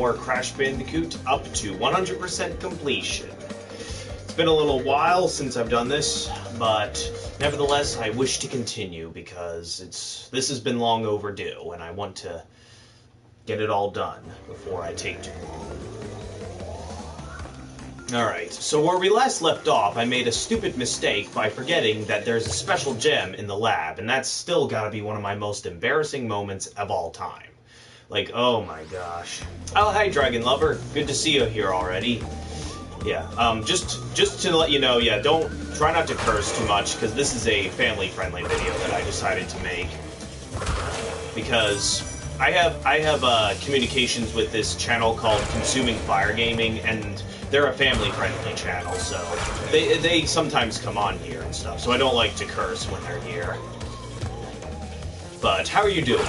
more Crash Bandicoot up to 100% completion. It's been a little while since I've done this, but nevertheless, I wish to continue because this has been long overdue, and I want to get it all done before I take too long. Alright, so where we last left off, I made a stupid mistake by forgetting that there's a special gem in the lab, and that's still gotta be one of my most embarrassing moments of all time. Like, oh my gosh. Oh, hi, Dragon Lover. Good to see you here already. Yeah, just to let you know, yeah, try not to curse too much, because this is a family-friendly video that I decided to make. Because I have communications with this channel called Consuming Fire Gaming, and they're a family-friendly channel, so they sometimes come on here and stuff, so I don't like to curse when they're here. But how are you doing?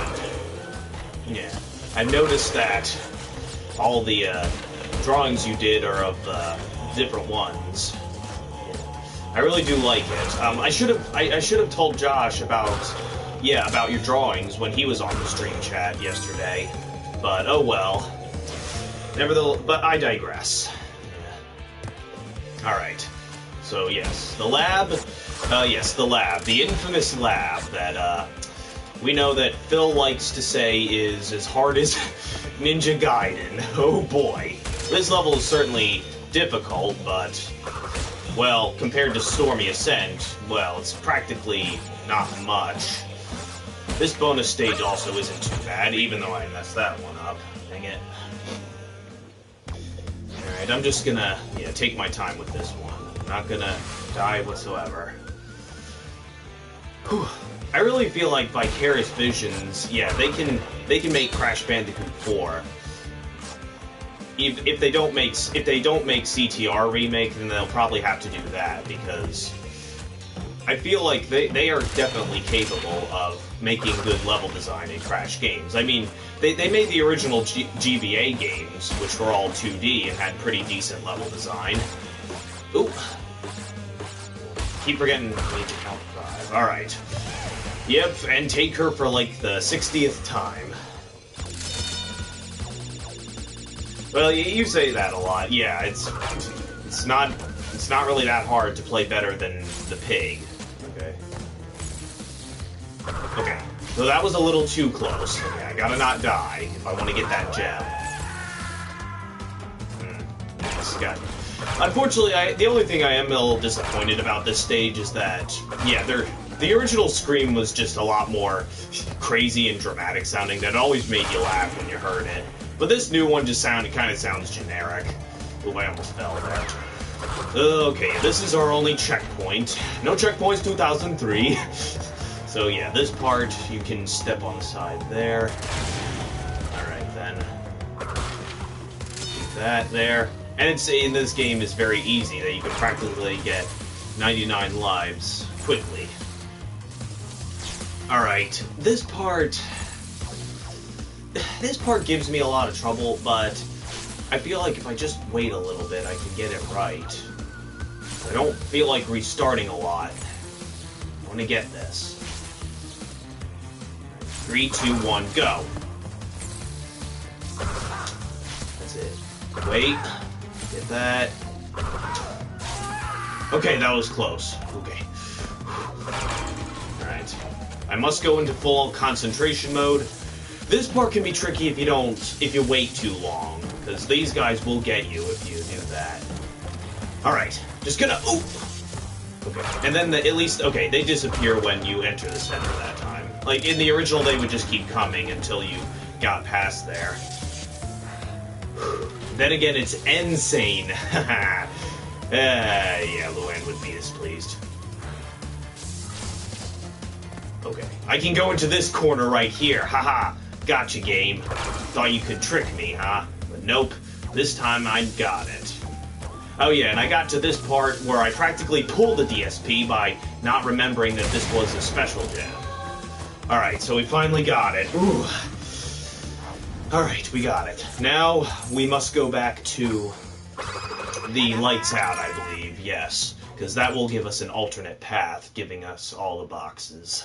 Yeah, I've noticed that all the drawings you did are of different ones. I really do like it. I should have told Josh about your drawings when he was on the stream chat yesterday, but oh well. Nevertheless, but I digress. Alright, so yes, the lab, the infamous lab that, we know that Phil likes to say is as hard as Ninja Gaiden. Oh boy. This level is certainly difficult, but, well, compared to Stormy Ascent, well, it's practically not much. This bonus stage also isn't too bad, even though I messed that one up. Dang it. Alright, I'm just gonna, take my time with this one. I'm not gonna die whatsoever. Whew. I really feel like Vicarious Visions, they can make Crash Bandicoot 4. If they don't make CTR remake, then they'll probably have to do that, because I feel like they are definitely capable of making good level design in Crash games. I mean, they made the original GBA games, which were all 2D and had pretty decent level design. Oop. Keep forgetting we need to count 5. Alright. Yep, and take her for like the 60th time. Well, you say that a lot. Yeah, it's not really that hard to play better than the pig. Okay, so that was a little too close. Okay, I gotta not die if I want to get that gem. Yes, got it. Unfortunately, the only thing I am a little disappointed about this stage is that, the original Scream was just a lot more crazy and dramatic sounding. That always made you laugh when you heard it. But this new one just kind of sounds generic. Ooh, I almost fell there. Okay, this is our only checkpoint. No checkpoints 2003. So yeah, this part, you can step on the side there. Alright then. Keep that there. And in this game is very easy, that you can practically get 99 lives quickly. Alright, this part gives me a lot of trouble, but I feel like if I just wait a little bit, I can get it right. I don't feel like restarting a lot. I want to get this. 3, 2, 1, go! That's it. Wait. Get that. Okay, that was close. Okay. Alright. I must go into full concentration mode. This part can be tricky if you wait too long, because these guys will get you if you do that. Alright, just gonna, ooh! Okay, and then they disappear when you enter the center that time. Like, in the original, they would just keep coming until you got past there. Then again, it's insane. Yeah, Luann would be displeased. Okay, I can go into this corner right here. Haha, gotcha, game. Thought you could trick me, huh? But nope, this time I got it. Oh yeah, and I got to this part where I practically pulled the DSP by not remembering that this was a special gem. Alright, so we finally got it. Ooh. Alright, we got it. Now, we must go back to the lights out, I believe, yes. Because that will give us an alternate path, giving us all the boxes.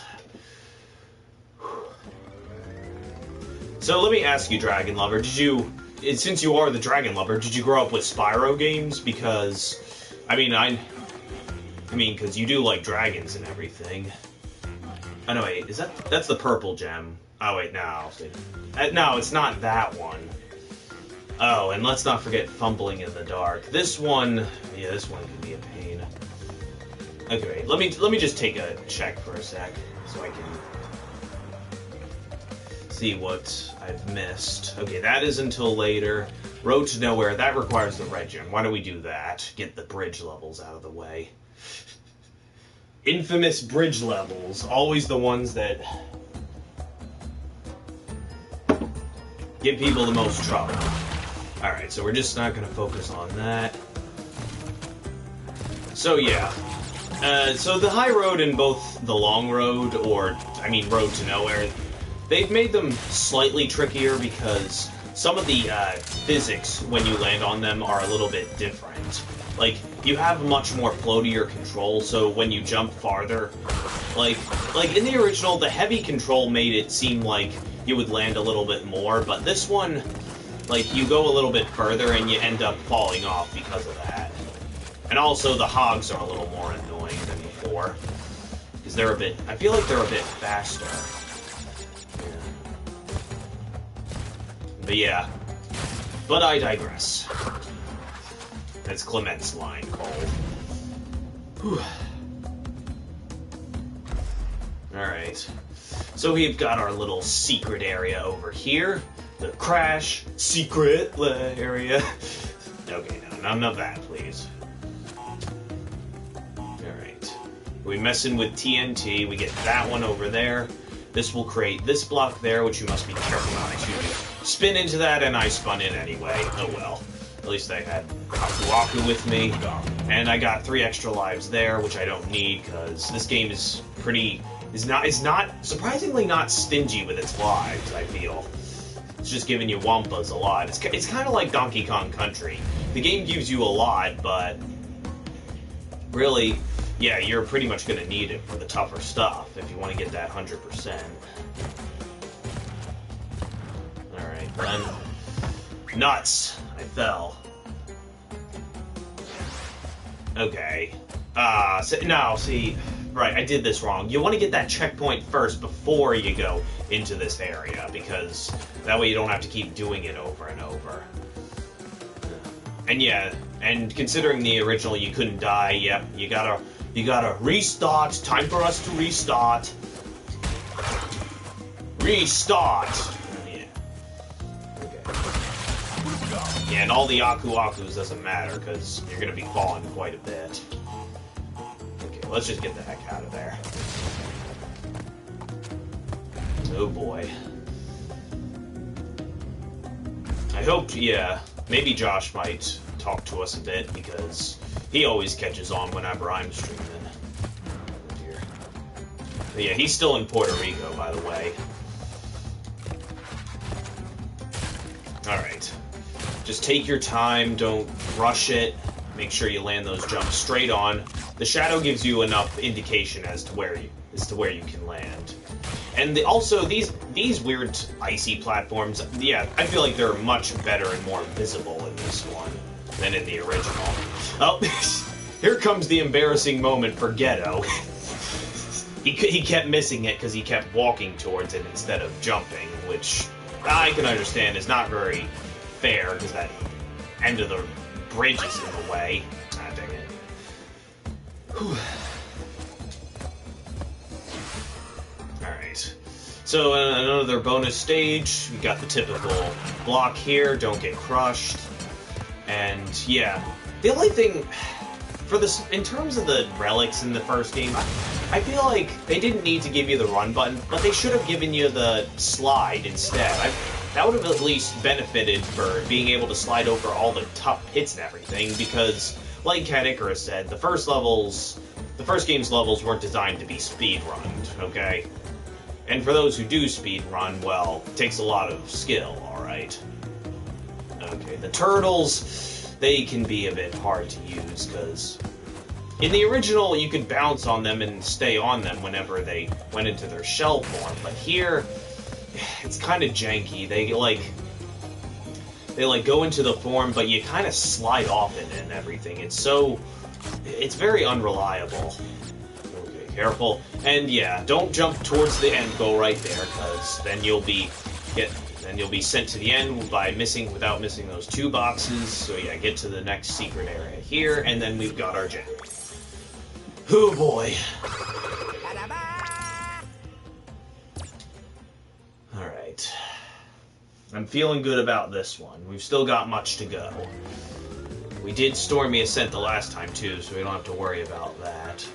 So let me ask you, Dragon Lover, did you since you are the dragon lover, did you grow up with Spyro games? Because, I mean, because you do like dragons and everything. Oh no, wait, that's the purple gem? Oh wait, no, no, it's not that one. Oh, and let's not forget fumbling in the dark. This one, yeah, this one can be a pain. Okay, wait, let me just take a check for a sec, so I can see what I've missed. Okay, that is until later. Road to Nowhere, that requires the red gem. Why don't we do that? Get the bridge levels out of the way. Infamous bridge levels, always the ones that give people the most trouble. Alright, so we're just not going to focus on that. So yeah, so the high road and both the long road, or, I mean, Road to Nowhere, they've made them slightly trickier because some of the physics when you land on them are a little bit different. Like, you have much more floatier control, so when you jump farther, like in the original, the heavy control made it seem like you would land a little bit more, but this one, like, you go a little bit further and you end up falling off because of that. And also, the hogs are a little more annoying than before, because they're a bit, I feel like they're a bit faster. But yeah, but I digress. That's Clement's line, Cole. Whew. Alright. So we've got our little secret area over here. The Crash secret area. Okay, no, none of that, please. Alright. We messing with TNT. We get that one over there. This will create this block there, which you must be careful not to spin into that, and I spun in anyway. Oh well. At least I had Aku Aku with me. And I got 3 extra lives there, which I don't need, because this game is surprisingly not stingy with its lives, I feel. It's just giving you Wampas a lot. It's kind of like Donkey Kong Country. The game gives you a lot, but really, yeah, you're pretty much going to need it for the tougher stuff if you want to get that 100%. Alright, then. Nuts! I fell. Okay. See, right, I did this wrong. You want to get that checkpoint first before you go into this area, because that way you don't have to keep doing it over and over. And yeah, and considering the original you couldn't die, yep, you gotta restart. Time for us to restart. Restart! Yeah. Okay. Yeah, and all the Aku Akus doesn't matter, because you're gonna be falling quite a bit. Okay, let's just get the heck out of there. Oh boy. I hope, yeah, maybe Josh might talk to us a bit, because he always catches on whenever I'm streaming. Oh dear. But yeah, he's still in Puerto Rico, by the way. Alright. Just take your time, don't rush it. Make sure you land those jumps straight on. The shadow gives you enough indication as to where you can land. And also, these weird icy platforms, yeah, I feel like they're much better and more visible in this one than in the original. Oh, here comes the embarrassing moment for Ghetto. He kept missing it because he kept walking towards it instead of jumping, which I can understand is not very fair, because that end of the bridge is in the way. Ah, dang it. Whew. Alright. So, another bonus stage. We got the typical block here, don't get crushed. And, yeah. The only thing, for this, in terms of the relics in the first game, I feel like they didn't need to give you the run button, but they should have given you the slide instead. That would have at least benefited for being able to slide over all the tough pits and everything, because, like Cat Icarus said, the first game's levels weren't designed to be speedrunned, okay? And for those who do speedrun, well, it takes a lot of skill, alright? Okay, the turtles, they can be a bit hard to use, because in the original, you could bounce on them and stay on them whenever they went into their shell form, but here, it's kind of janky. They they like go into the form, but you kind of slide off it and everything. It's very unreliable. Okay, careful. And yeah, don't jump towards the end goal right there, because then you'll be sent to the end without missing those 2 boxes. So yeah, get to the next secret area here, and then we've got our gem. Oh boy. Alright. I'm feeling good about this one. We've still got much to go. We did Stormy Ascent the last time too, so we don't have to worry about that.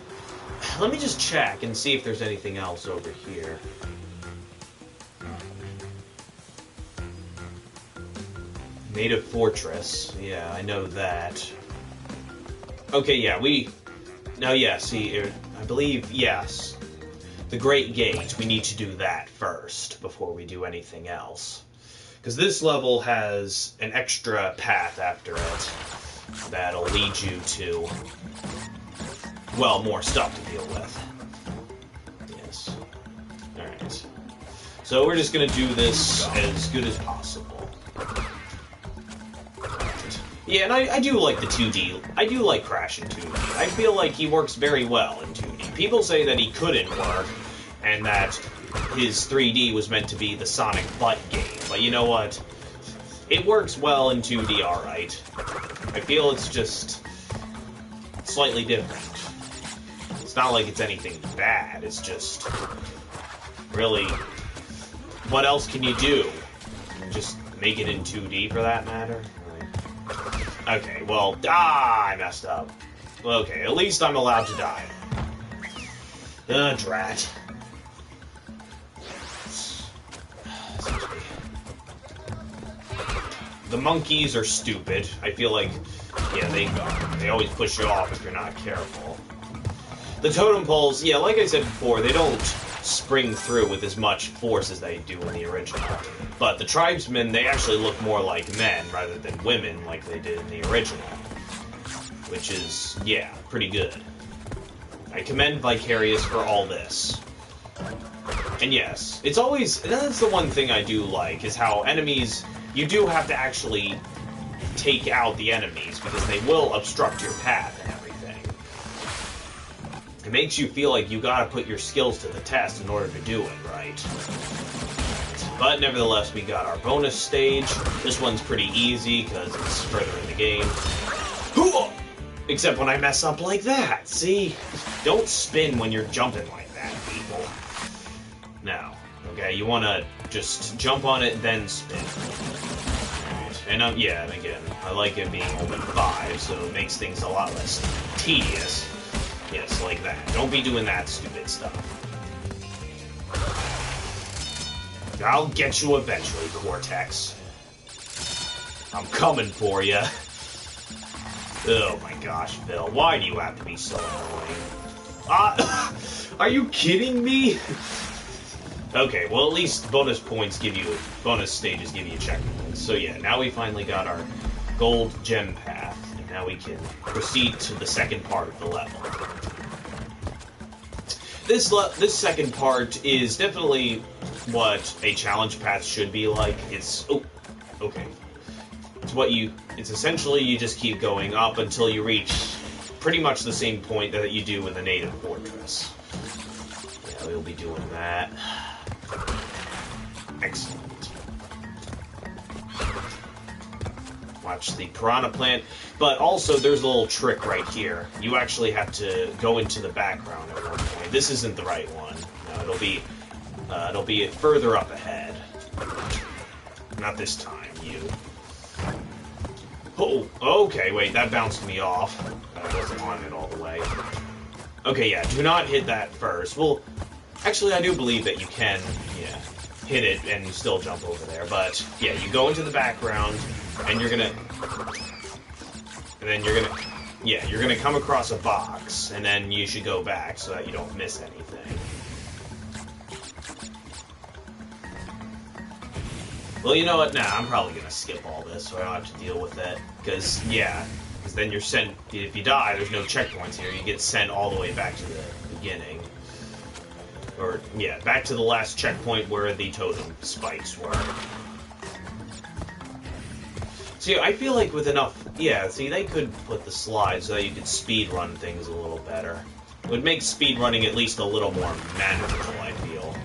Let me just check and see if there's anything else over here. Native Fortress. Yeah, I know that. Okay, yeah, see, I believe, yes. The Great Gate, we need to do that first before we do anything else. Because this level has an extra path after it that'll lead you to, well, more stuff to deal with. Yes. Alright. So we're just going to do this as good as possible. Yeah, and I do like the 2D. I do like Crash in 2D. I feel like he works very well in 2D. People say that he couldn't work, and that his 3D was meant to be the Sonic butt game. But you know what? It works well in 2D, alright. I feel it's just slightly different. It's not like it's anything bad. It's just really, what else can you do? Just make it in 2D for that matter? Okay, well, I messed up. Okay, at least I'm allowed to die. Drat. The monkeys are stupid. I feel like, yeah, they always push you off if you're not careful. The totem poles, yeah, like I said before, they don't spring through with as much force as they do in the original. But the tribesmen, they actually look more like men rather than women like they did in the original. Which is, yeah, pretty good. I commend Vicarious for all this. And yes, it's always, that's the one thing I do like, is how enemies, you do have to actually take out the enemies, because they will obstruct your path and everything. It makes you feel like you gotta put your skills to the test in order to do it right. But nevertheless, we got our bonus stage. This one's pretty easy, because it's further in the game. Except when I mess up like that, see? Don't spin when you're jumping like that, people. No. Okay, you wanna just jump on it, then spin. And yeah, and again, I like it being only 5, so it makes things a lot less tedious. Yes, like that. Don't be doing that stupid stuff. I'll get you eventually, Cortex. I'm coming for you. Oh my gosh, Phil, why do you have to be so annoying? Are you kidding me? Okay, well at least bonus stages give you checkpoints. So yeah, now we finally got our gold gem path, and now we can proceed to the second part of the level. This second part is definitely what a challenge path should be like. It's it's essentially you just keep going up until you reach pretty much the same point that you do with the Native Fortress. Yeah, we'll be doing that. Excellent. Watch the piranha plant, but also there's a little trick right here. You actually have to go into the background at one point. This isn't the right one. No, it'll be further up ahead. Not this time, you. Oh, okay, wait, that bounced me off. I wasn't on it all the way. Okay, yeah, do not hit that first. Well, actually, I do believe that you can, yeah, hit it and still jump over there. But, yeah, you go into the background, and you're gonna come across a box, and then you should go back so that you don't miss anything. Well, you know what? Nah, I'm probably gonna skip all this so I don't have to deal with it. Because then you're sent, if you die, there's no checkpoints here. You get sent all the way back to the beginning. Or, yeah, back to the last checkpoint where the totem spikes were. See, I feel like with enough... Yeah, see, they could put the slides so that you could speed run things a little better. It would make speed running at least a little more manageable, I feel.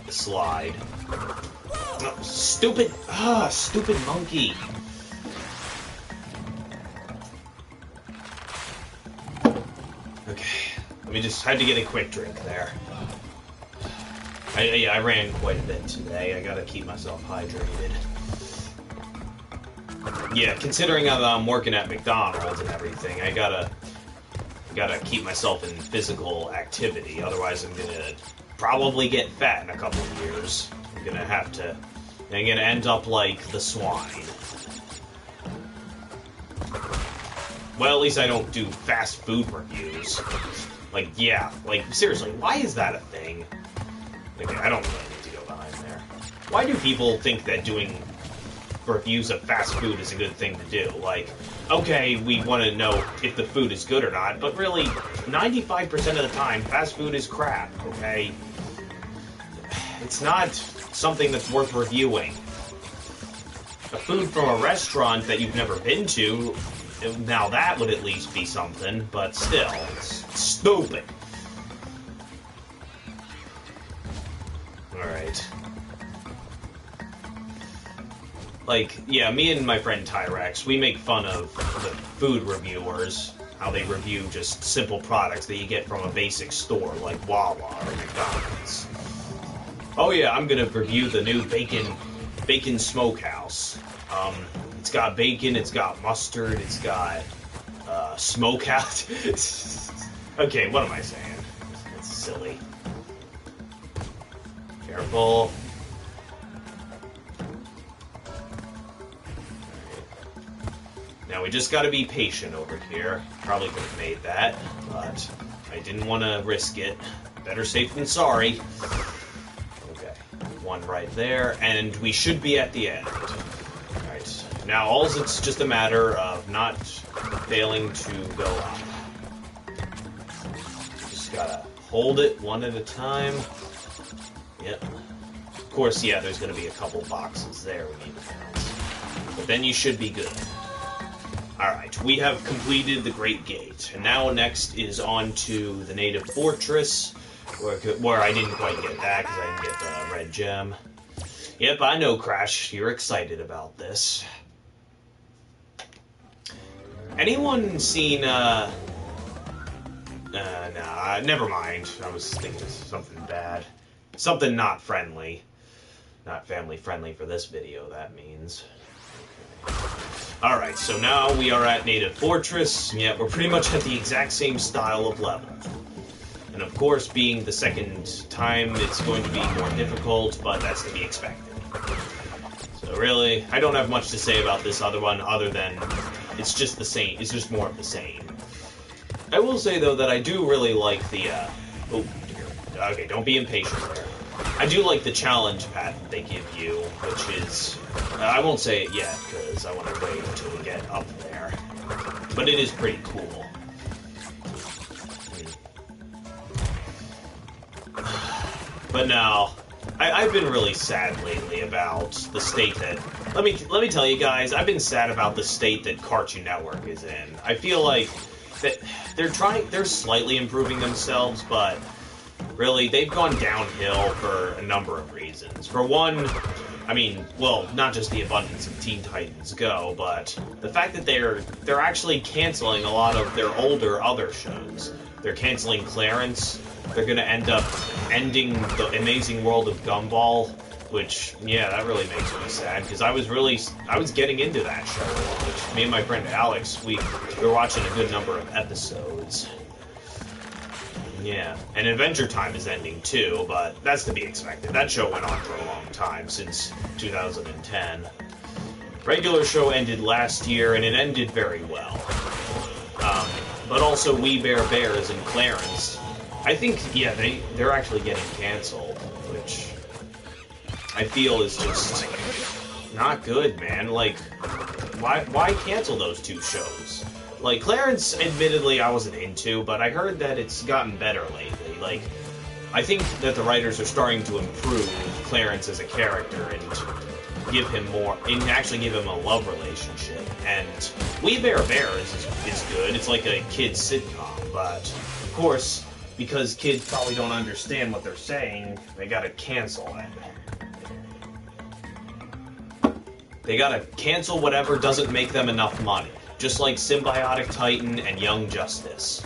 The slide. Oh, stupid... stupid monkey. Okay. Let me just... had to get a quick drink there. I ran quite a bit today. I gotta keep myself hydrated. Yeah, considering I'm working at McDonald's and everything, I gotta keep myself in physical activity. Otherwise, I'm gonna probably get fat in a couple of years. I'm gonna end up like the swine. Well, at least I don't do fast food reviews. Like, yeah, like, seriously, why is that a thing? Okay, I don't really need to go behind there. Why do people think that doing reviews of fast food is a good thing to do? Like, okay, we want to know if the food is good or not, but really, 95% of the time, fast food is crap, okay? It's not something that's worth reviewing. A food from a restaurant that you've never been to, now that would at least be something, but still, it's stupid. Alright. Like, yeah, me and my friend Tyrex, we make fun of the food reviewers, how they review just simple products that you get from a basic store like Wawa or McDonald's. Oh yeah, I'm gonna review the new bacon smokehouse. It's got bacon, it's got mustard, it's got smokehouse. Okay, what am I saying? It's silly. Careful. Now we just gotta be patient over here. Probably could have made that, but I didn't want to risk it. Better safe than sorry. Okay, one right there, and we should be at the end. Alright, now it's just a matter of not failing to go up. Just gotta hold it one at a time. Yep. Of course, yeah, there's going to be a couple boxes there we need to bounce. But then you should be good. Alright, we have completed the Great Gate. And now next is on to the Native Fortress, where I didn't quite get that because I didn't get the red gem. Yep, I know, Crash. You're excited about this. Anyone seen, nah, never mind. I was thinking of something bad. Something not friendly. Not family friendly for this video, that means. Okay. Alright, so now we are at Native Fortress. Yeah, we're pretty much at the exact same style of level. And of course, being the second time, it's going to be more difficult, but that's to be expected. So really, I don't have much to say about this other one, other than it's just the same. It's just more of the same. I will say, though, that I do really like the, oh, okay, don't be impatient there. I do like the challenge path they give you, which is... I won't say it yet, because I want to wait until we get up there. But it is pretty cool. But now, I've been really sad lately about the state that... Let me tell you guys, I've been sad about the state that Cartoon Network is in. I feel like that they're slightly improving themselves, but... Really, they've gone downhill for a number of reasons. For one, I mean, well, not just the abundance of Teen Titans Go, but the fact that they're actually canceling a lot of their older other shows. They're canceling Clarence. They're going to end up ending the Amazing World of Gumball, which, yeah, that really makes me sad, because I was getting into that show. Which me and my friend Alex, we were watching a good number of episodes. Yeah, and Adventure Time is ending too, but that's to be expected. That show went on for a long time, since 2010. Regular show ended last year, and it ended very well. But also We Bare Bears and Clarence, I think, yeah, they're actually getting canceled, which I feel is just not good, man. Like, why cancel those two shows? Like, Clarence, admittedly, I wasn't into, but I heard that it's gotten better lately. Like, I think that the writers are starting to improve Clarence as a character, and give him more, and actually give him a love relationship. And We Bear Bears is good. It's like a kid's sitcom, but of course, because kids probably don't understand what they're saying, they gotta cancel it. They gotta cancel whatever doesn't make them enough money. Just like Symbiotic Titan and Young Justice.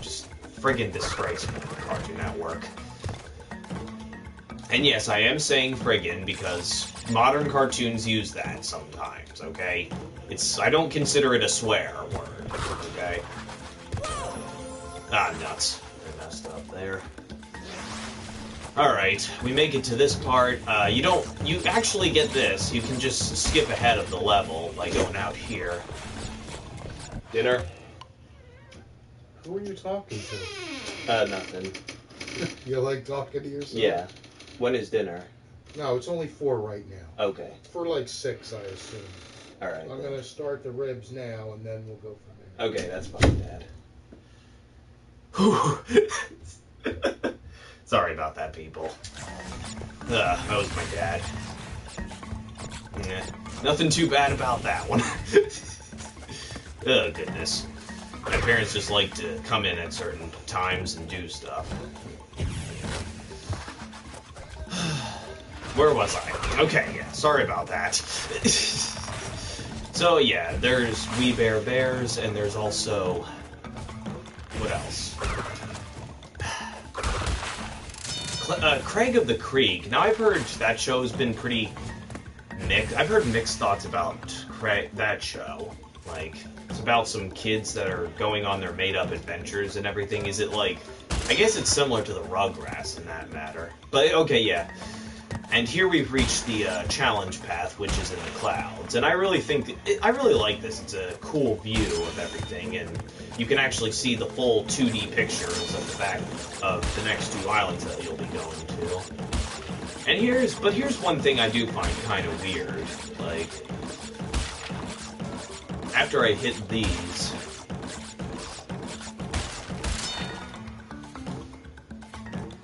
Just friggin' disgraceful for Cartoon Network. And yes, I am saying friggin' because modern cartoons use that sometimes, okay? I don't consider it a swear word, okay? Ah, nuts. I messed up there. Alright, we make it to this part. You actually get this. You can just skip ahead of the level by going out here. Dinner? Who are you talking to? Nothing. You like talking to yourself? Yeah. When is dinner? No, it's only 4 right now. Okay. For like 6, I assume. Alright. I'm going to start the ribs now, and then we'll go from there. Okay, that's fine, Dad. Whew. Sorry about that, people. That was my dad. Nothing too bad about that one. Oh, goodness. My parents just like to come in at certain times and do stuff. Where was I? Okay, yeah, sorry about that. So, yeah, there's We Bear Bears, and there's also... What else? Craig of the Creek. Now, I've heard that show's been pretty mixed. I've heard mixed thoughts about that show. Like, it's about some kids that are going on their made-up adventures and everything. Is it like... I guess it's similar to the Rugrats in that matter. But, okay, yeah. And here we've reached the challenge path, which is in the clouds. And I really think... I really like this. It's a cool view of everything, and you can actually see the full 2D pictures at the back of the next 2 islands that you'll be going to. And here's one thing I do find kind of weird. Like, after I hit these...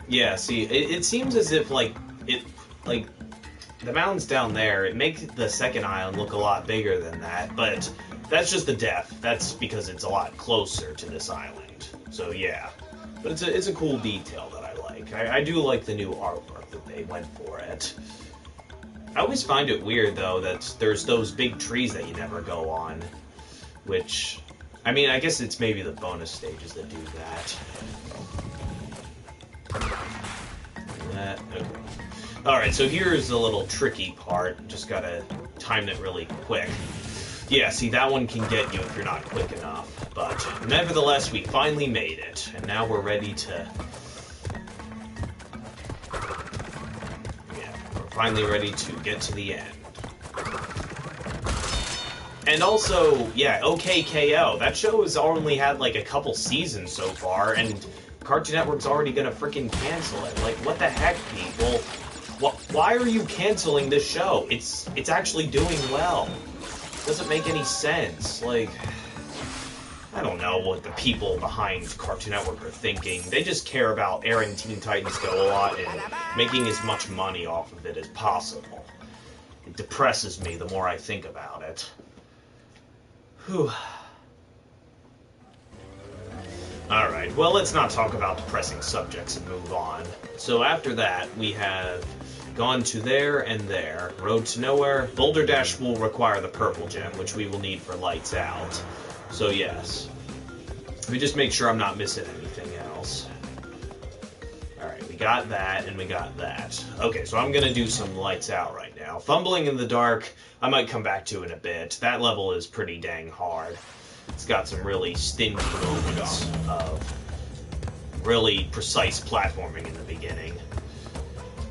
Yeah, see, it seems as if, like, the mountains down there, it makes the second island look a lot bigger than that, but that's just the depth. That's because it's a lot closer to this island. So, yeah. But it's a cool detail that I like. I do like the new artwork that they went for it. I always find it weird, though, that there's those big trees that you never go on, which, I mean, I guess it's maybe the bonus stages that do that. Okay. Alright, so here's a little tricky part. Just gotta time it really quick. Yeah, see, that one can get you if you're not quick enough. But nevertheless, we finally made it. And now we're ready to... Yeah, we're finally ready to get to the end. And also, yeah, OKKO. That show has only had like a couple seasons so far, and Cartoon Network's already gonna freaking cancel it. Like, what the heck, people? Why are you canceling this show? It's actually doing well. Doesn't make any sense. Like, I don't know what the people behind Cartoon Network are thinking. They just care about airing Teen Titans Go a lot and making as much money off of it as possible. It depresses me the more I think about it. Whew. Alright, well, let's not talk about depressing subjects and move on. So after that, we have gone to there and there. Road to Nowhere. Boulder Dash will require the purple gem, which we will need for Lights Out. So yes. Let me just make sure I'm not missing anything else. Alright, we got that, and we got that. Okay, so I'm gonna do some Lights Out right now. Fumbling in the Dark, I might come back to in a bit. That level is pretty dang hard. It's got some really stingy moments of really precise platforming in the beginning.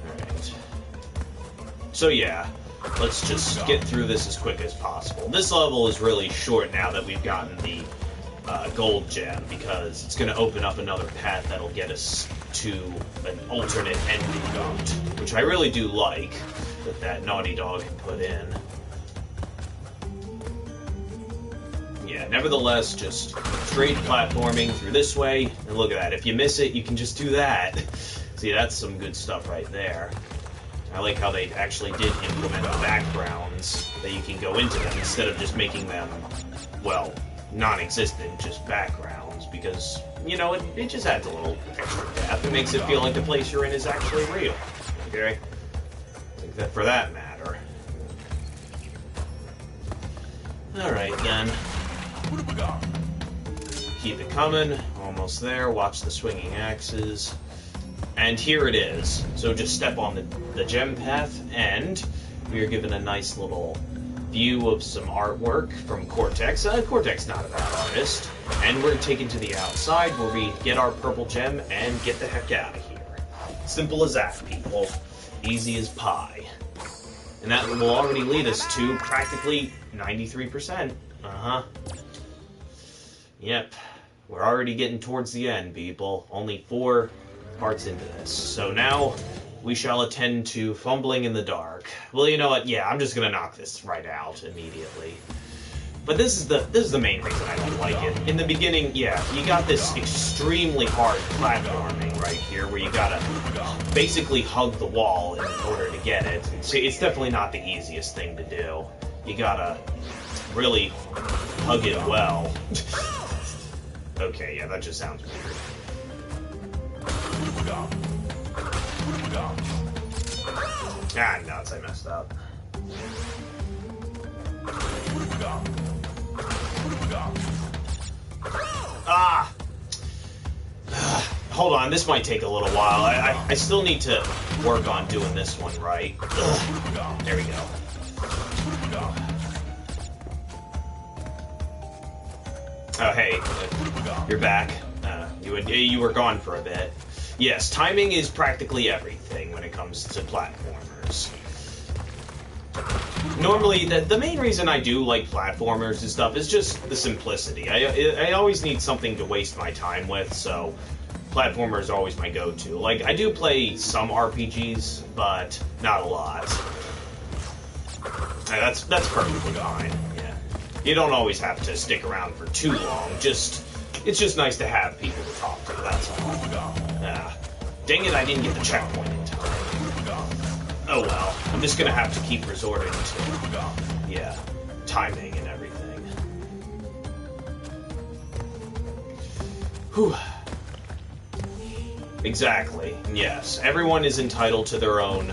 Alright. So yeah, let's just get through this as quick as possible. This level is really short now that we've gotten the gold gem, because it's going to open up another path that'll get us to an alternate ending route, which I really do like that Naughty Dog can put in. Yeah, nevertheless, just straight platforming through this way, and look at that. If you miss it, you can just do that. See, that's some good stuff right there. I like how they actually did implement backgrounds that you can go into them instead of just making them, well, non-existent, just backgrounds, because, you know, it just adds a little extra depth. It makes it feel like the place you're in is actually real, okay? Like that for that matter. Alright, then. Keep it coming. Almost there. Watch the swinging axes. And here it is. So just step on the gem path, and we are given a nice little view of some artwork from Cortex. Cortex not a bad artist. And we're taken to the outside where we get our purple gem and get the heck out of here. Simple as that, people. Easy as pie. And that will already lead us to practically 93%. Uh-huh. Yep. We're already getting towards the end, people. Only 4 parts into this. So now we shall attend to fumbling in the dark. Well, you know what? Yeah, I'm just gonna knock this right out immediately. But this is the main reason I don't like it. In the beginning, yeah, you got this extremely hard platforming right here, where you gotta basically hug the wall in order to get it. See, it's definitely not the easiest thing to do. You gotta really hug it well. Okay, yeah, that just sounds weird. Ah, nuts, I messed up. Ah! Hold on, this might take a little while. I still need to work on doing this one right. Ugh. There we go. Oh, hey, you're back. You were gone for a bit. Yes, timing is practically everything when it comes to platformers. Normally, the main reason I do like platformers and stuff is just the simplicity. I always need something to waste my time with, so platformer is always my go-to. Like, I do play some RPGs, but not a lot. That's perfectly fine, yeah. You don't always have to stick around for too long, it's just nice to have people to talk to, that's all. Dang it, I didn't get the checkpoint in time. Oh well, I'm just gonna have to keep resorting to, yeah, timing and everything. Whew. Exactly, yes. Everyone is entitled to their own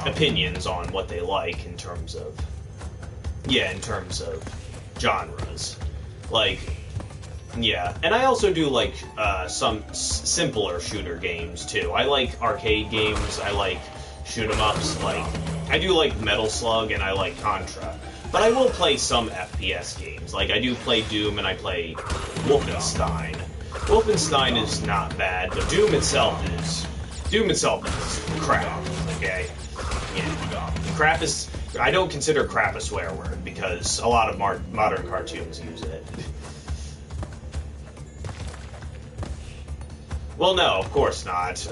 opinions on what they like in terms of genres. Like, yeah. And I also do like some simpler shooter games too. I like arcade games, I like shoot 'em ups, like I do like Metal Slug and I like Contra. But I will play some FPS games. Like I do play Doom and I play Wolfenstein. Wolfenstein is not bad, but Doom itself is crap, okay? Yeah. Crap is, I don't consider crap a swear word because a lot of modern cartoons use it. Well, no, of course not.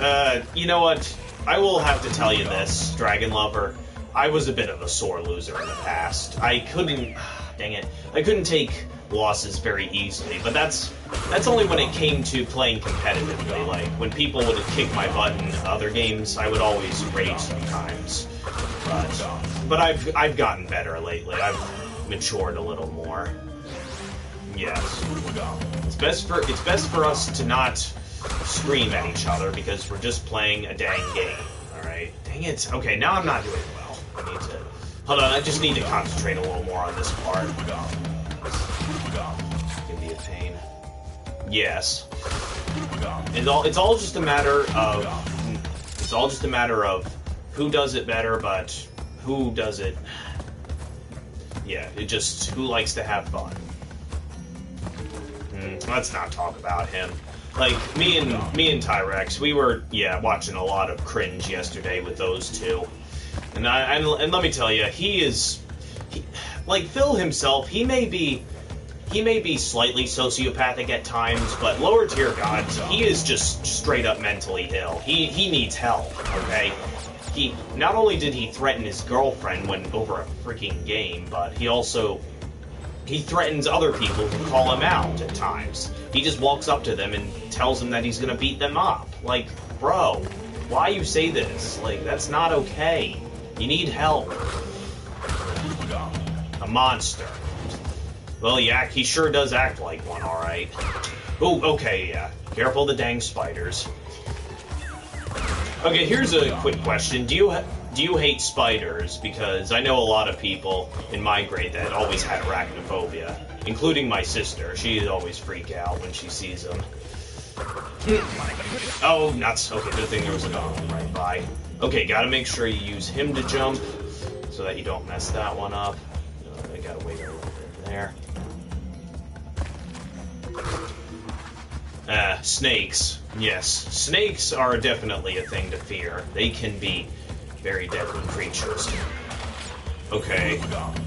You know what? I will have to tell you this, Dragon Lover. I was a bit of a sore loser in the past. I couldn't take losses very easily, but that's only when it came to playing competitively. Like, when people would kick my butt in other games, I would always rage sometimes. But I've gotten better lately. I've matured a little more. Yes. It's best for us to not scream at each other because we're just playing a dang game. Alright? Dang it. Okay, now I'm not doing well. I need to... Hold on, I just need to concentrate a little more on this part. It's gonna be a pain. Yes. It's all just a matter of who does it better, but who does it... Yeah, who likes to have fun. Let's not talk about him. Like, me and Tyrex, we were, watching a lot of cringe yesterday with those two. And let me tell you, like Phil himself, he may be slightly sociopathic at times, but lower tier gods, he is just straight up mentally ill. He needs help, okay? Not only did he threaten his girlfriend over a freaking game, but he threatens other people who call him out at times. He just walks up to them and tells them that he's gonna beat them up. Like, bro, why you say this. Like, that's not okay. You need help. A monster. Well, yeah, he sure does act like one, alright. Oh, okay, yeah. Careful the dang spiders. Okay, here's a quick question. Do you hate spiders? Because I know a lot of people in my grade that always had arachnophobia, including my sister. She'd always freak out when she sees them. Oh, nuts. Okay, good thing there was a dog right by. Okay, gotta make sure you use him to jump so that you don't mess that one up. I gotta wait a little bit there. Snakes. Yes, snakes are definitely a thing to fear. They can be very deadly creatures. Okay.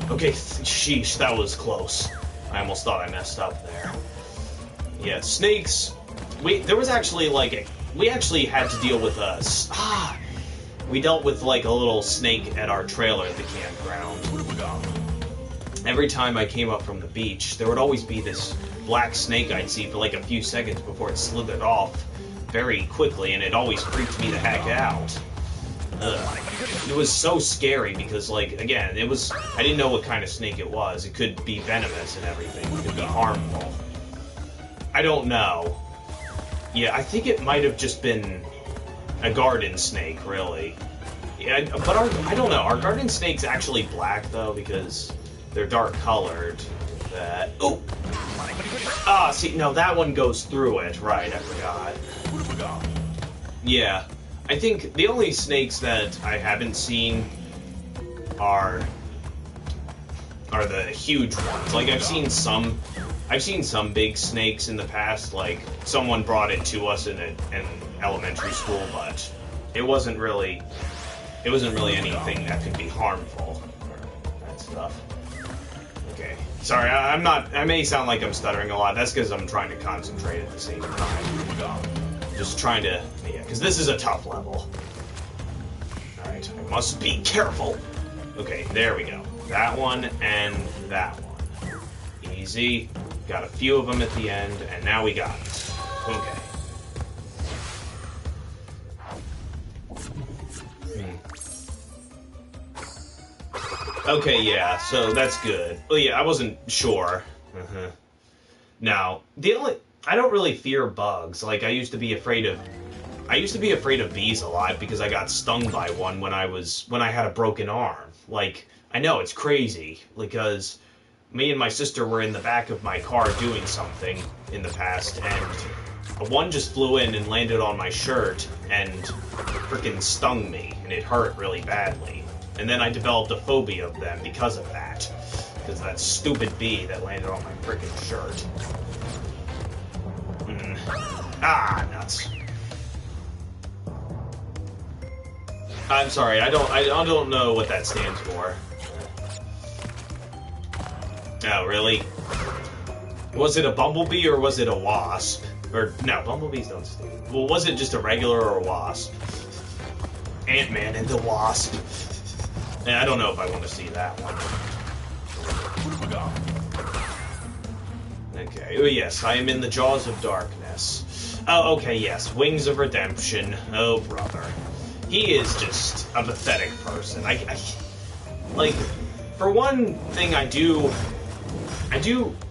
Okay, sheesh, that was close. I almost thought I messed up there. Yeah, snakes. There was actually like we actually had to deal with we dealt with like a little snake at our trailer at the campground. Every time I came up from the beach, there would always be this black snake I'd see for like a few seconds before it slithered off very quickly, and it always freaked me the heck out. It was so scary because, like, again, I didn't know what kind of snake it was. It could be venomous and everything. It could be harmful. I don't know. Yeah, I think it might have just been a garden snake, really. Yeah, but I don't know. Are garden snakes actually black, though? Because they're dark colored. Oh! See, no, that one goes through it. Right, I forgot. Yeah. I think the only snakes that I haven't seen are the huge ones. Like, I've seen some big snakes in the past. Like, someone brought it to us in elementary school, but it wasn't really anything that could be harmful or that stuff. Okay. Sorry, I may sound like I'm stuttering a lot. That's because I'm trying to concentrate at the same time. Just trying to, yeah, because this is a tough level. Alright, I must be careful. Okay, there we go. That one and that one. Easy. Got a few of them at the end, and now we got it. Okay. Okay, yeah, so that's good. Well, yeah, I wasn't sure. Now, I don't really fear bugs. Like, I used to be afraid of bees a lot because I got stung by one when I had a broken arm. Like, I know, it's crazy, because me and my sister were in the back of my car doing something in the past, and one just flew in and landed on my shirt and frickin' stung me, and it hurt really badly. And then I developed a phobia of them because of that. Because of that stupid bee that landed on my frickin' shirt. Ah, nuts. I'm sorry, I don't know what that stands for. Oh, really? Was it a bumblebee or was it a wasp? Or, no, bumblebees don't sting. Well, was it just a regular or a wasp? Ant-Man and the Wasp. I don't know if I want to see that one. Okay, oh yes, I am in the jaws of darkness. Oh, okay, yes, Wings of Redemption. Oh, brother. He is just a pathetic person. Like, for one thing, I do,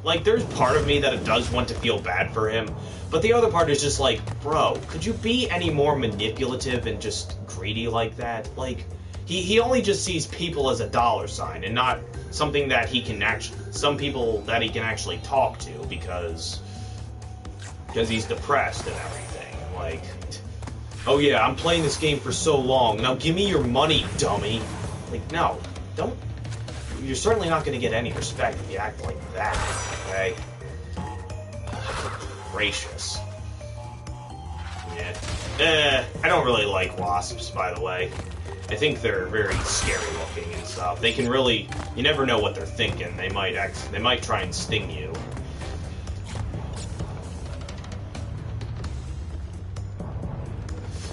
like, there's part of me that it does want to feel bad for him, but the other part is just like, bro, could you be any more manipulative and just greedy like that? Like, he only just sees people as a dollar sign and not something that he can some people that he can actually talk to because he's depressed and everything. Like, oh yeah, I'm playing this game for so long, now give me your money, dummy. Like, no, you're certainly not going to get any respect if you act like that, okay? Gracious. Yeah. I don't really like wasps, by the way. I think they're very scary looking and stuff. They can really, you never know what they're thinking. They might try and sting you.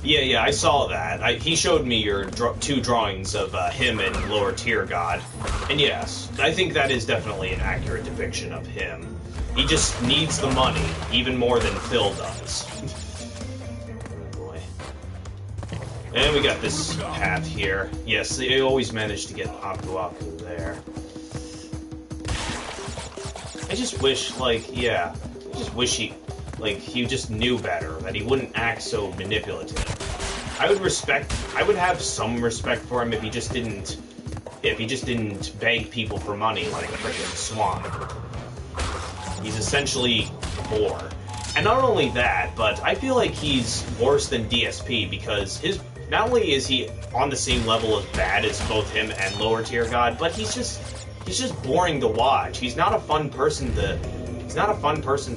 Yeah, I saw that. He showed me your two drawings of him and Lower Tier God. And yes, I think that is definitely an accurate depiction of him. He just needs the money, even more than Phil does. Oh boy. And we got this path here. Yes, they always manage to get Aku Aku there. I just wish, like, yeah, I just wish he just knew better, that he wouldn't act so manipulative. I would have some respect for him if he just didn't beg people for money like a freaking swine. He's essentially poor. And not only that, but I feel like he's worse than DSP because not only is he on the same level of bad as both him and Lower Tier God, but he's just boring to watch. He's not a fun person to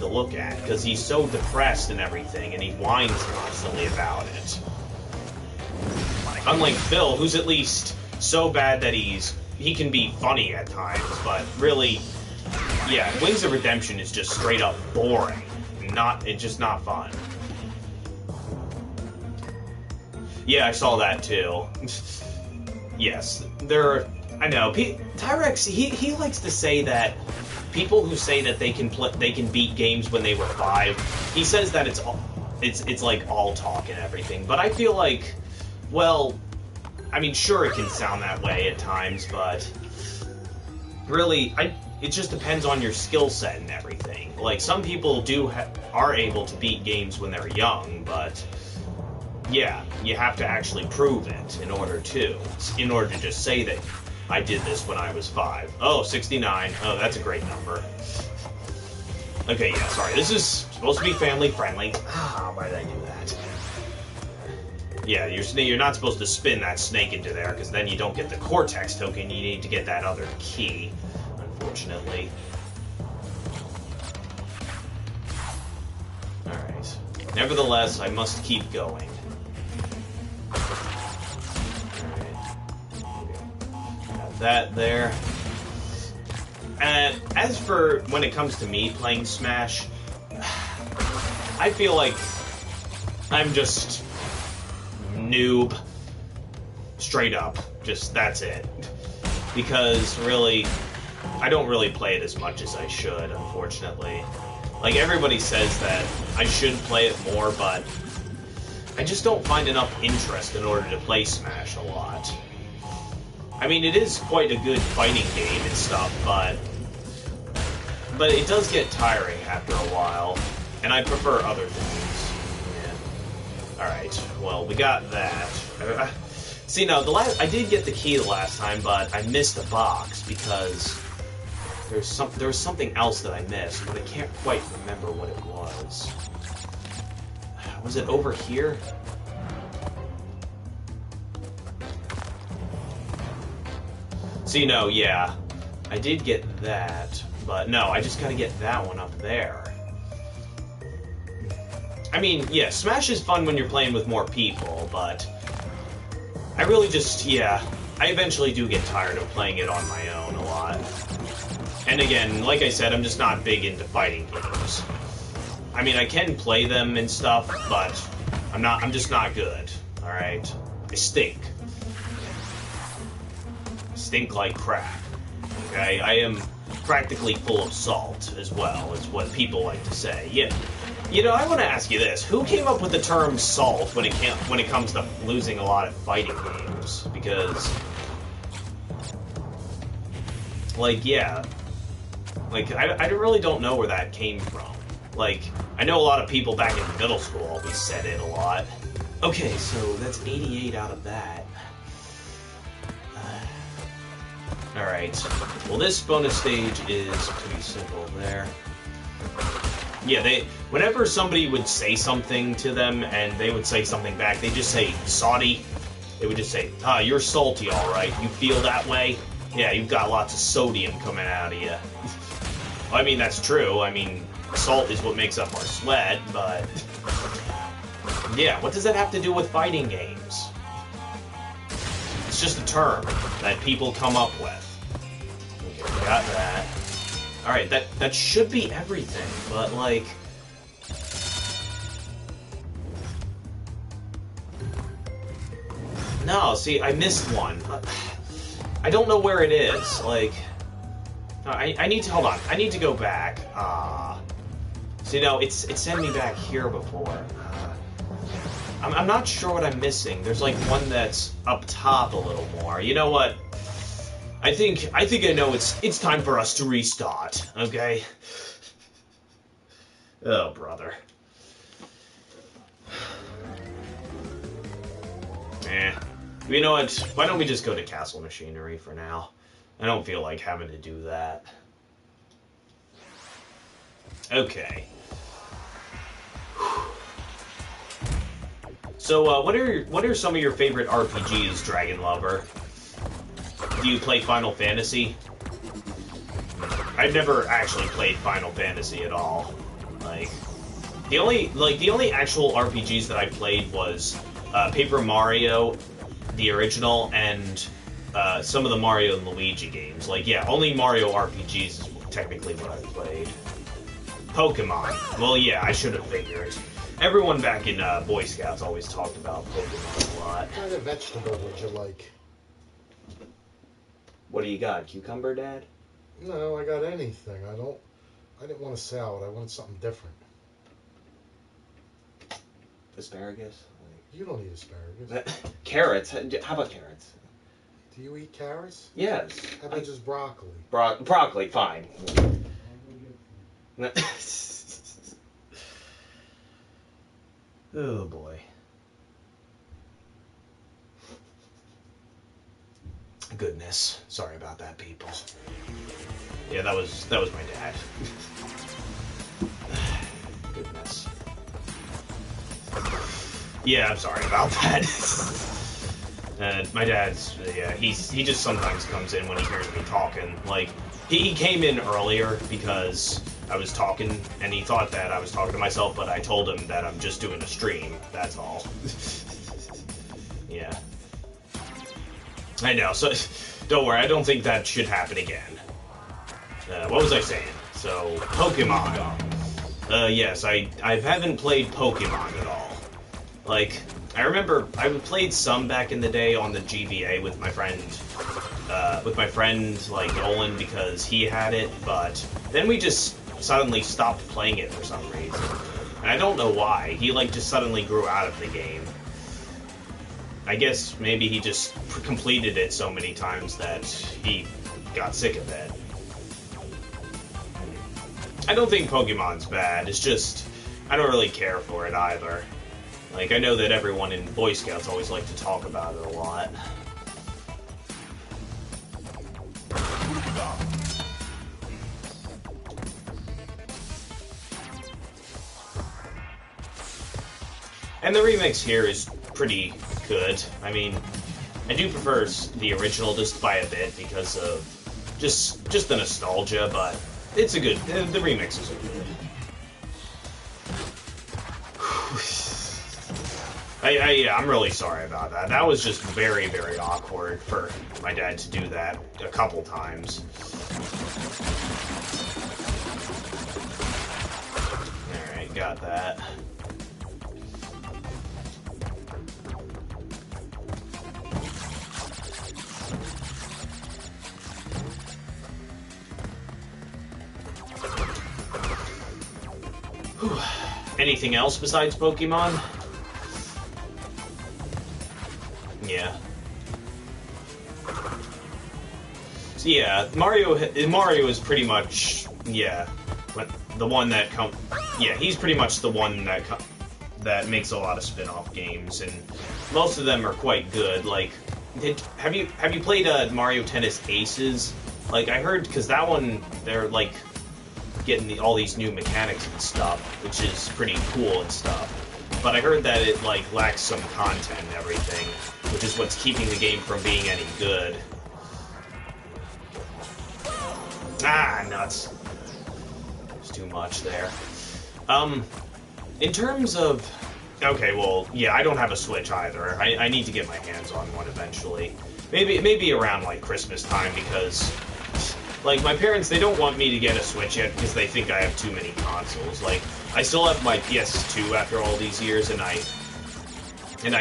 look at because he's so depressed and everything, and he whines constantly about it. Unlike Phil, who's at least so bad that he can be funny at times, but really, yeah, Wings of Redemption is just straight up boring. It's just not fun. Yeah, I saw that too. Yes, I know. Tyrex, he likes to say that people who say that they can beat games when they were 5, he says that it's like all talk and everything. But I feel like, well, I mean, sure it can sound that way at times, but really, it just depends on your skill set and everything. Like, some people are able to beat games when they're young, but yeah, you have to actually prove it in order to just say that I did this when I was 5. Oh, 69. Oh, that's a great number. Okay, yeah, sorry. This is supposed to be family friendly. Ah, why did I do that? Yeah, you're not supposed to spin that snake into there, because then you don't get the Cortex token. You need to get that other key, unfortunately. Alright. Nevertheless, I must keep going. That there. And as for when it comes to me playing Smash, I feel like I'm just noob. Straight up. Just, that's it. Because, really, I don't really play it as much as I should, unfortunately. Like, everybody says that I should play it more, but I just don't find enough interest in order to play Smash a lot. I mean, it is quite a good fighting game and stuff, but it does get tiring after a while, and I prefer other things. Yeah. Alright, well, we got that. See, no, I did get the key the last time, but I missed a box because there was something else that I missed, but I can't quite remember what it was. Was it over here? See, no, yeah, I did get that, but no, I just gotta get that one up there. I mean, yeah, Smash is fun when you're playing with more people, but I really just, yeah, I eventually do get tired of playing it on my own a lot. And again, like I said, I'm just not big into fighting games. I mean, I can play them and stuff, but I'm just not good, alright? I stink. Stink like crap. Okay, I am practically full of salt as well, is what people like to say. Yeah, you know, I want to ask you this: who came up with the term "salt" when it comes to losing a lot of fighting games? Because, like, yeah, like I really don't know where that came from. Like, I know a lot of people back in middle school always said it a lot. Okay, so that's 88 out of that. Alright, well, this bonus stage is pretty simple there. Yeah, whenever somebody would say something to them and they would say something back, they just say, "Salty." They would just say, "Ah, you're salty, alright. You feel that way? Yeah, you've got lots of sodium coming out of you." Well, I mean, that's true. I mean, salt is what makes up our sweat, but yeah, what does that have to do with fighting games? It's just a term that people come up with. Okay, we got that. Alright, that should be everything, but like... No, see, I missed one. I don't know where it is, like... I need to, hold on, I need to go back. See, no, it sent me back here before. I'm not sure what I'm missing. There's like one that's up top a little more. You know what? I think I know it's time for us to restart, okay? Oh, brother. You know what? Why don't we just go to Castle Machinery for now? I don't feel like having to do that. Okay. So, what are some of your favorite RPGs, Dragon Lover? Do you play Final Fantasy? I've never actually played Final Fantasy at all. The only actual RPGs that I played was Paper Mario, the original, and some of the Mario and Luigi games. Only Mario RPGs is technically what I've played. Pokemon. Well, yeah, I should have figured. Everyone back in Boy Scouts always talked about Pokemon a lot. What kind of vegetable would you like? What do you got? Cucumber, Dad? No, I got anything. I didn't want a salad. I wanted something different. Asparagus? You don't eat asparagus. Carrots? How about carrots? Do you eat carrots? Yes. How about just broccoli? Broccoli, fine. Oh boy. Goodness. Sorry about that, people. Yeah, that was my dad. Goodness. Yeah, I'm sorry about that. My dad's, he just sometimes comes in when he hears me talking. He came in earlier because I was talking, and he thought that I was talking to myself, but I told him that I'm just doing a stream, that's all. Yeah. I know, so don't worry, I don't think that should happen again. What was I saying? So, Pokemon. Yes, I haven't played Pokemon at all. I remember I played some back in the day on the GBA with my friend, Nolan, because he had it, but then we just suddenly stopped playing it for some reason. And I don't know why. He, just suddenly grew out of the game. I guess maybe he just completed it so many times that he got sick of it. I don't think Pokemon's bad, it's just, I don't really care for it either. I know that everyone in Boy Scouts always like to talk about it a lot. And the remix here is pretty good. I mean, I do prefer the original just by a bit because of just the nostalgia, but it's a good, the remixes are good. I'm really sorry about that. That was just very, very awkward for my dad to do that a couple times. Alright, got that. Whew. Anything else besides Pokemon? Yeah. So yeah, Mario is pretty much, yeah, the one that he's pretty much the one that makes a lot of spin-off games, and most of them are quite good. Have you played Mario Tennis Aces? I heard, because that one, they're getting all these new mechanics and stuff, which is pretty cool and stuff. But I heard that it lacks some content and everything, which is what's keeping the game from being any good. Ah, nuts. There's too much there. In terms of... Okay, well, yeah, I don't have a Switch either. I need to get my hands on one eventually. Maybe around, Christmas time, because... my parents, they don't want me to get a Switch yet because they think I have too many consoles. I still have my PS2 after all these years, and I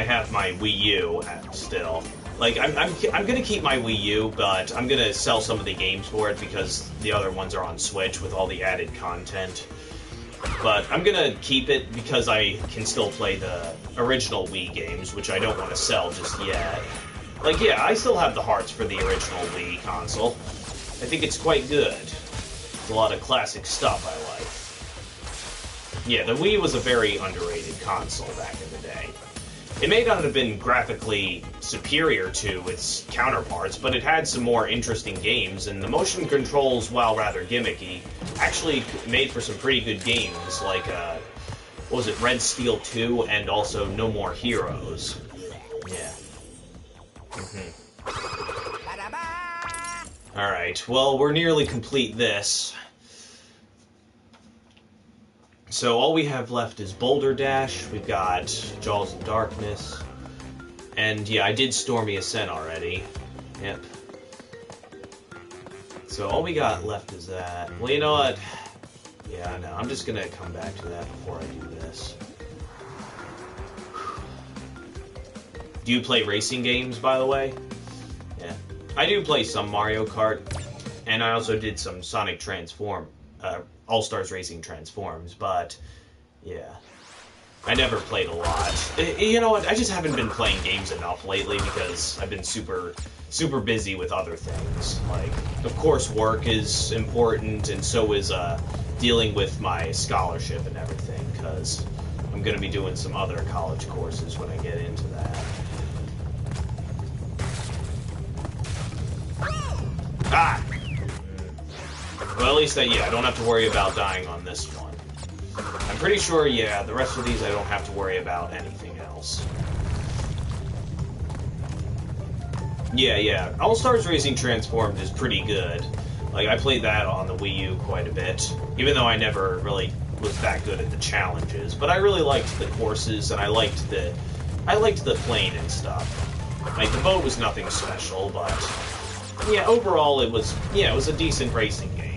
have my Wii U still. I'm gonna keep my Wii U, but I'm gonna sell some of the games for it because the other ones are on Switch with all the added content. But I'm gonna keep it because I can still play the original Wii games, which I don't want to sell just yet. Like, yeah, I still have the hearts for the original Wii console. I think it's quite good. There's a lot of classic stuff I like. Yeah, the Wii was a very underrated console back in the day. It may not have been graphically superior to its counterparts, but it had some more interesting games, and the motion controls, while rather gimmicky, actually made for some pretty good games, like, what was it, Red Steel 2, and also No More Heroes. Yeah. Alright, well, we're nearly complete this. So all we have left is Boulder Dash, we've got Jaws of Darkness, and yeah, I did Stormy Ascent already. Yep. So all we got left is that. Well, you know what? Yeah, no, I'm just gonna come back to that before I do this. Do you play racing games, by the way? Yeah. I do play some Mario Kart, and I also did some Sonic All-Stars Racing Transforms, but, yeah. I never played a lot. You know what, I just haven't been playing games enough lately because I've been super busy with other things. Like, of course, work is important, and so is, dealing with my scholarship and everything, because I'm going to be doing some other college courses when I get into that. Ah! Well, at least I don't have to worry about dying on this one. I'm pretty sure, yeah, the rest of these I don't have to worry about anything else. Yeah, All-Stars Racing Transformed is pretty good. Like, I played that on the Wii U quite a bit, even though I never really was that good at the challenges. But I really liked the courses, and I liked the plane and stuff. Like, the boat was nothing special, but yeah, overall it was a decent racing game.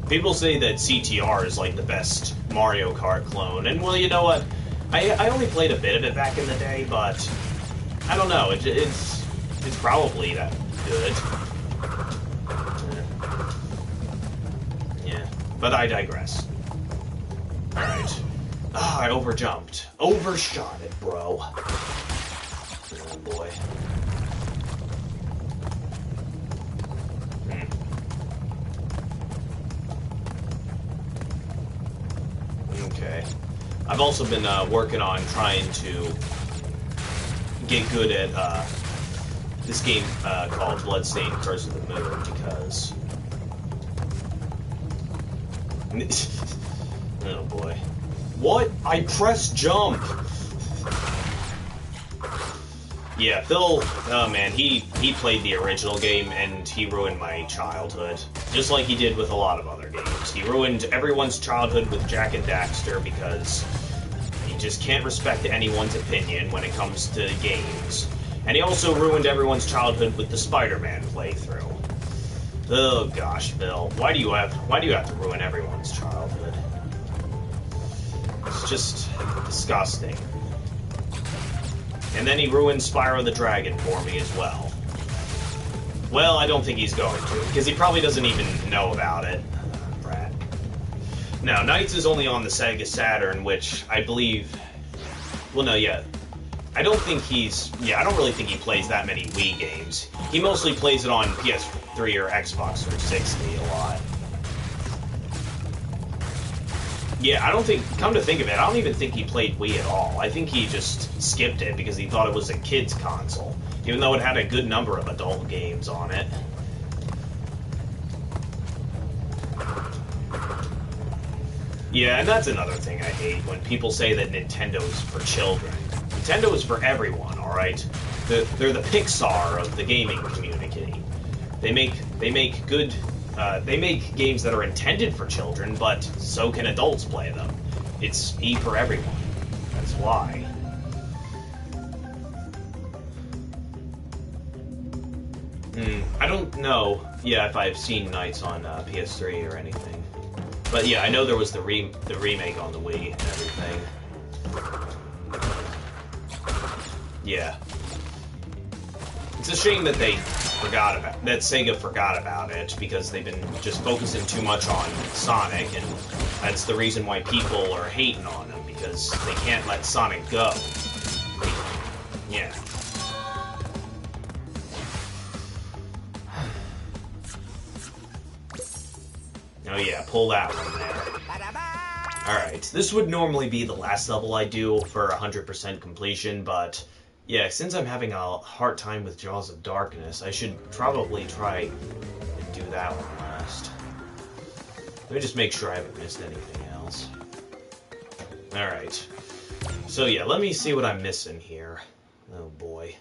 People say that CTR is like the best Mario Kart clone, and well, you know what? I only played a bit of it back in the day, but I don't know. It's probably that good. Yeah, but I digress. All right. Ah, I overjumped, overshot it, bro. Oh boy. Okay. I've also been working on trying to get good at this game called Bloodstained Curse of the Moon, because oh boy. What? I pressed jump! Yeah, Phil, oh man, he played the original game and he ruined my childhood. Just like he did with a lot of other games. He ruined everyone's childhood with Jak and Daxter because he just can't respect anyone's opinion when it comes to games. And he also ruined everyone's childhood with the Spider-Man playthrough. Oh gosh, Phil, why do you have to ruin everyone's childhood? It's just disgusting. And then he ruined Spyro the Dragon for me as well. Well, I don't think he's going to, because he probably doesn't even know about it. Brat. Now, Knights is only on the Sega Saturn, which I believe... Well, no, yeah. I don't really think he plays that many Wii games. He mostly plays it on PS3 or Xbox 360 a lot. Yeah, come to think of it, I don't even think he played Wii at all. I think he just skipped it because he thought it was a kid's console, even though it had a good number of adult games on it. Yeah, and that's another thing I hate, when people say that Nintendo's for children. Nintendo is for everyone, alright? They're the Pixar of the gaming community. They make good... they make games that are intended for children, but so can adults play them. It's E for everyone. That's why. I don't know, if I've seen Knights on PS3 or anything. But yeah, I know there was the remake on the Wii and everything. Yeah. It's a shame that they Sega forgot about it because they've been just focusing too much on Sonic, and that's the reason why people are hating on them, because they can't let Sonic go. Yeah. Oh yeah, pull that one there. Alright, this would normally be the last level I do for 100% completion, but yeah, since I'm having a hard time with Jaws of Darkness, I should probably try and do that one last. Let me just make sure I haven't missed anything else. Alright. So yeah, let me see what I'm missing here. Oh boy.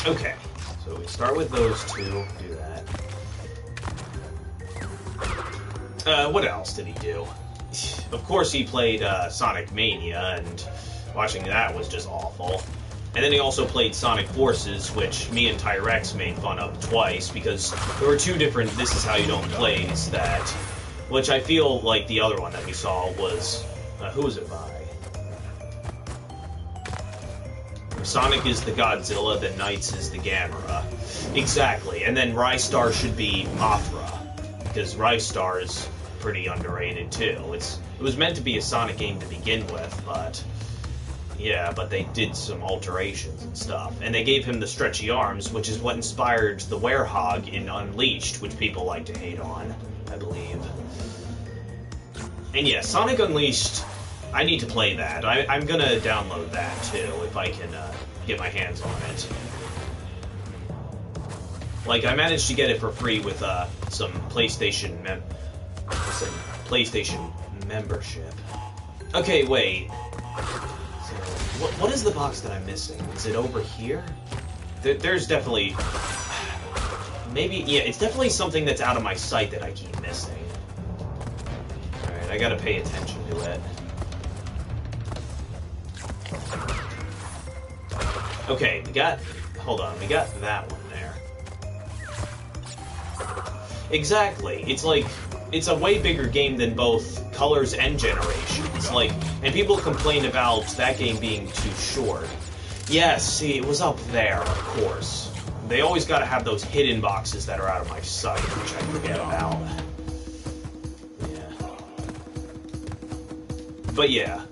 Okay, so we start with those two, do that. What else did he do? Of course he played Sonic Mania, and watching that was just awful. And then he also played Sonic Forces, which me and Tyrex made fun of twice, because there were two different This Is How You Don't Plays that... Which I feel like the other one that we saw was... who was it by? Sonic is the Godzilla, then Knights is the Gamera. Exactly, and then Rystar should be Mothra, because Rystar is pretty underrated too. It was meant to be a Sonic game to begin with, but yeah, but they did some alterations and stuff. And they gave him the stretchy arms, which is what inspired the Werehog in Unleashed, which people like to hate on, I believe. And yeah, Sonic Unleashed, I need to play that. I'm gonna download that too, if I can get my hands on it. Like, I managed to get it for free with some PlayStation membership. Okay, wait. So, what is the box that I'm missing? Is it over here? There's definitely... Maybe, yeah, it's definitely something that's out of my sight that I keep missing. Alright, I gotta pay attention to it. Okay, we got that one there. Exactly. It's a way bigger game than both Colors and Generations. Like, and people complain about that game being too short. Yes, see, it was up there, of course. They always gotta have those hidden boxes that are out of my sight, which I forget about. Yeah. But yeah.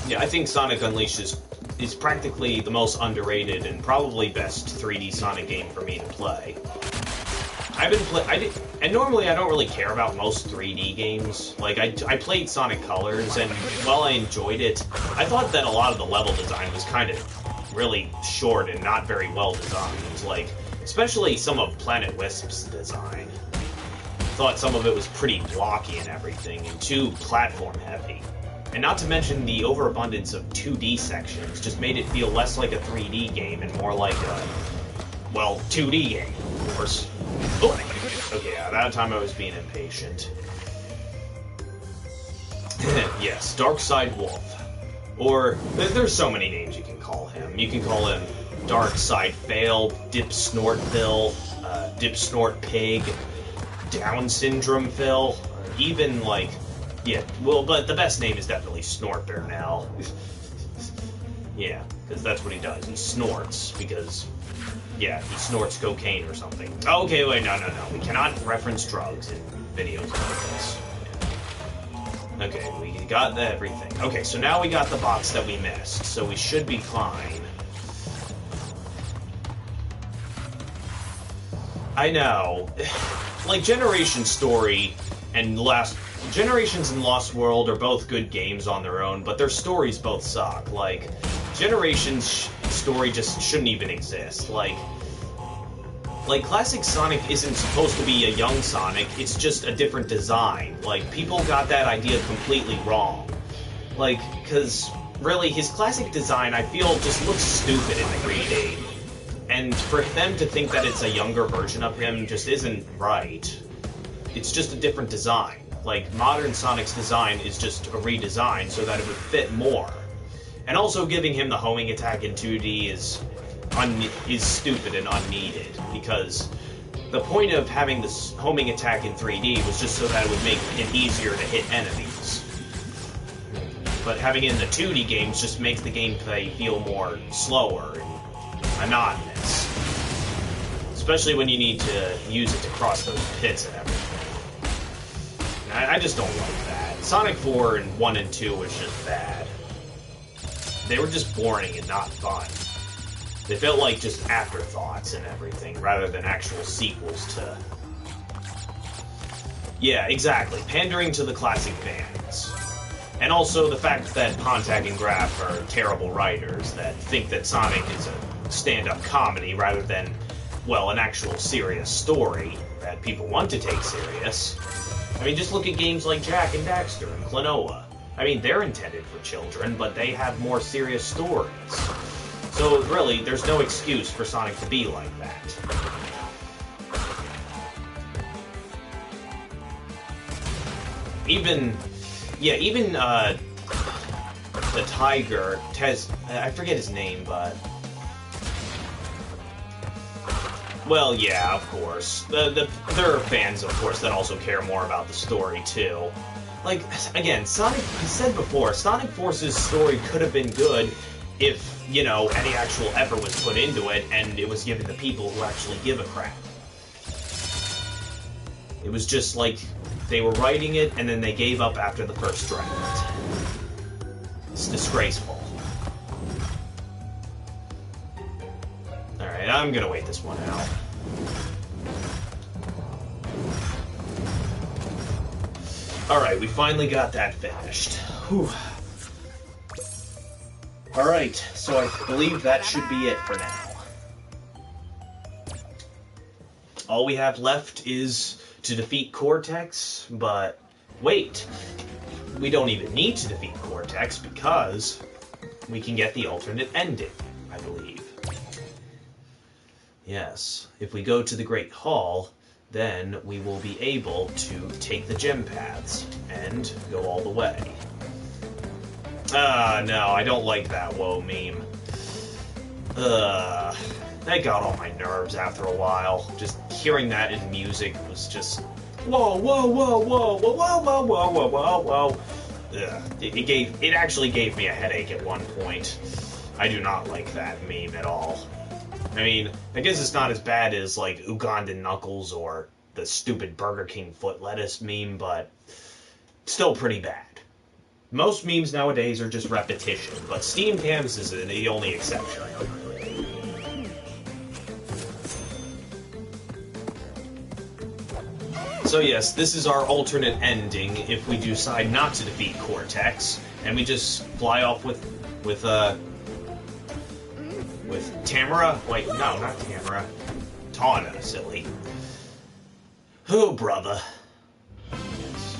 Yeah, I think Sonic Unleashed is practically the most underrated and probably best 3D Sonic game for me to play. And normally I don't really care about most 3D games. Like, I played Sonic Colors, and while I enjoyed it, I thought that a lot of the level design was kind of really short and not very well designed. Like, especially some of Planet Wisp's design. I thought some of it was pretty blocky and everything, and too platform heavy. And not to mention the overabundance of 2D sections just made it feel less like a 3D game and more like a, well, 2D game, of course. Oh, okay, yeah, that time I was being impatient. Yes, Darkside Wolf. Or, there's so many names you can call him. You can call him Darkside Fail, Dip Snort Phil, Dip Snort Pig, Down Syndrome Phil, even, like... Yeah, well, but the best name is definitely Snort Bear now. Yeah, because that's what he does. He snorts, because, yeah, he snorts cocaine or something. Oh, okay, wait, no. We cannot reference drugs in videos like this. Yeah. Okay, we got everything. Okay, so now we got the box that we missed, so we should be fine. I know. Like, Generations and Lost World are both good games on their own, but their stories both suck. Like, Generations' story just shouldn't even exist. Like, classic Sonic isn't supposed to be a young Sonic, it's just a different design. Like, people got that idea completely wrong. Like, because, really, his classic design, I feel, just looks stupid in 3D. And for them to think that it's a younger version of him just isn't right. It's just a different design. Like, modern Sonic's design is just a redesign so that it would fit more. And also giving him the homing attack in 2D is stupid and unneeded, because the point of having this homing attack in 3D was just so that it would make it easier to hit enemies. but having it in the 2D games just makes the gameplay feel more slower and monotonous. Especially when you need to use it to cross those pits and everything. I just don't like that. Sonic 4 and 1 and 2 was just bad. They were just boring and not fun. They felt like just afterthoughts and everything, rather than actual sequels to... Yeah, exactly. Pandering to the classic fans. And also the fact that Pontac and Graff are terrible writers that think that Sonic is a stand-up comedy rather than, well, an actual serious story that people want to take serious. I mean, just look at games like Jak and Daxter and Klonoa. I mean, they're intended for children, but they have more serious stories. So, really, there's no excuse for Sonic to be like that. Even the Tiger, I forget his name, but... Well, yeah, of course. There are fans, of course, that also care more about the story, too. Like, again, Sonic, I said before, Sonic Force's story could have been good if, you know, any actual effort was put into it, and it was given to people who actually give a crap. It was just like, they were writing it, and then they gave up after the first draft. It's disgraceful. Alright, I'm gonna wait this one out. Alright, we finally got that finished. Whew. Alright, so I believe that should be it for now. All we have left is to defeat Cortex, but wait. We don't even need to defeat Cortex because we can get the alternate ending, I believe. Yes, if we go to the Great Hall, then we will be able to take the gem paths and go all the way. No, I don't like that whoa meme. That got on my nerves after a while. Just hearing that in music was just... Whoa, whoa, whoa, whoa, whoa, whoa, whoa, whoa, whoa, whoa, whoa. It actually gave me a headache at one point. I do not like that meme at all. I mean, I guess it's not as bad as, like, Ugandan Knuckles or the stupid Burger King foot lettuce meme, but still pretty bad. Most memes nowadays are just repetition, but Steam Cams is the only exception. So yes, this is our alternate ending if we decide not to defeat Cortex, and we just fly off with Tamara? Wait, no, not Tamara. Tawna, silly. Oh, brother. Yes.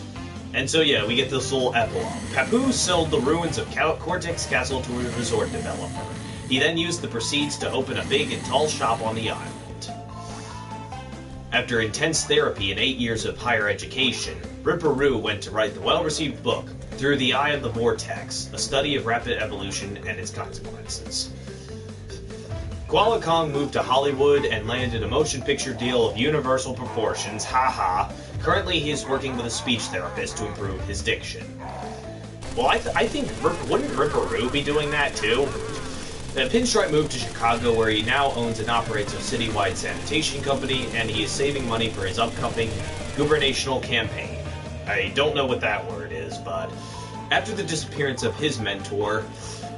And so, yeah, we get this little epilogue. Papu sold the ruins of Cortex Castle to a resort developer. He then used the proceeds to open a big and tall shop on the island. After intense therapy and 8 years of higher education, Ripperoo went to write the well-received book, Through the Eye of the Vortex, a study of rapid evolution and its consequences. Koala Kong moved to Hollywood and landed a motion picture deal of universal proportions, haha. Currently, he is working with a speech therapist to improve his diction. Well, I think, wouldn't Ripperoo be doing that too? Pinstripe moved to Chicago, where he now owns and operates a citywide sanitation company, and he is saving money for his upcoming gubernatorial campaign. I don't know what that word is, but after the disappearance of his mentor,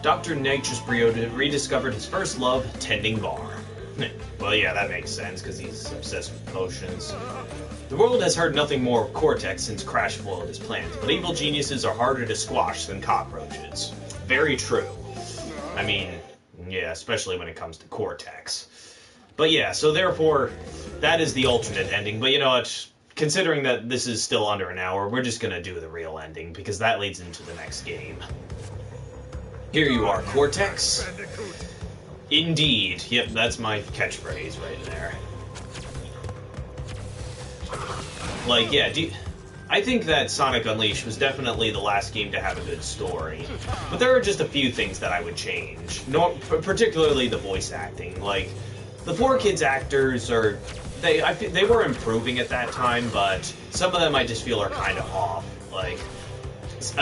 Dr. Nitrous Brio rediscovered his first love, tending bar. Well, yeah, that makes sense, because he's obsessed with potions. The world has heard nothing more of Cortex since Crash foiled his plans, but evil geniuses are harder to squash than cockroaches. Very true. I mean, yeah, especially when it comes to Cortex. But yeah, so therefore, that is the alternate ending. But you know what? Considering that this is still under an hour, we're just gonna do the real ending, because that leads into the next game. Here you are, Cortex. Indeed. Yep, that's my catchphrase right there. Like, yeah, I think that Sonic Unleashed was definitely the last game to have a good story. But there are just a few things that I would change. Particularly the voice acting. Like, the 4Kids actors are... They were improving at that time, but some of them I just feel are kind of off. Like,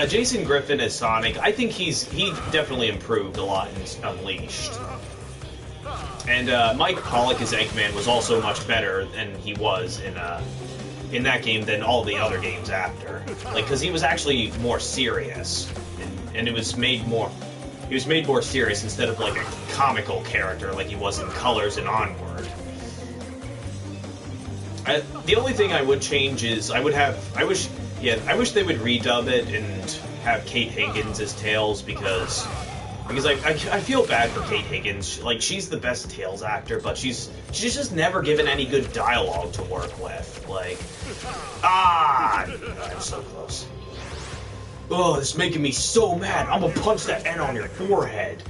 Jason Griffin as Sonic, I think he definitely improved a lot in Unleashed. And Mike Pollock as Eggman was also much better than he was in that game than all the other games after. Like, because he was actually more serious, and it was made more. He was made more serious instead of like a comical character like he was in Colors and Onward. The only thing I would change is I wish they would redub it and have Kate Higgins as Tails because I feel bad for Kate Higgins. Like, she's the best Tails actor, but she's just never given any good dialogue to work with. Like, I'm so close. Oh, this is making me so mad. I'm gonna punch that N on your forehead.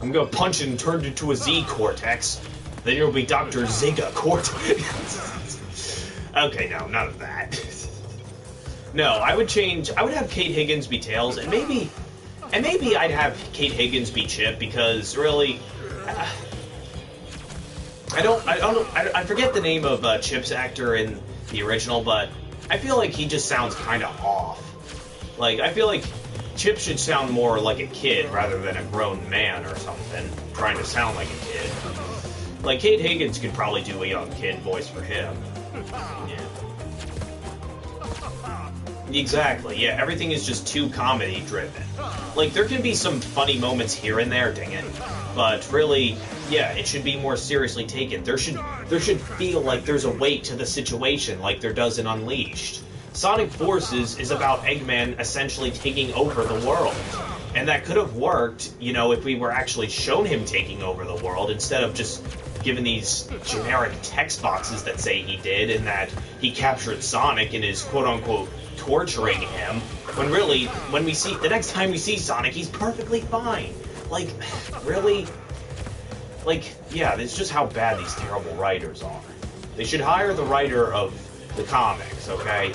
I'm gonna punch it and turn it into a Z Cortex. Then you'll be Dr. Ziga Cortex. Okay, no, none of that. No, I would have Kate Higgins be Tails, and maybe I'd have Kate Higgins be Chip, because really, I forget the name of Chip's actor in the original, but I feel like he just sounds kind of off. Like, I feel like Chip should sound more like a kid rather than a grown man or something, trying to sound like a kid. Like, Kate Higgins could probably do a young kid voice for him. Yeah. Exactly, yeah, everything is just too comedy-driven. Like, there can be some funny moments here and there, dang it. But really, yeah, it should be more seriously taken. There should feel like there's a weight to the situation, like there does in Unleashed. Sonic Forces is about Eggman essentially taking over the world. And that could have worked, you know, if we were actually shown him taking over the world, instead of just given these generic text boxes that say he did, and that he captured Sonic and is quote-unquote torturing him, when really, the next time we see Sonic, he's perfectly fine. Like, really? Like, yeah, it's just how bad these terrible writers are. They should hire the writer of the comics, okay?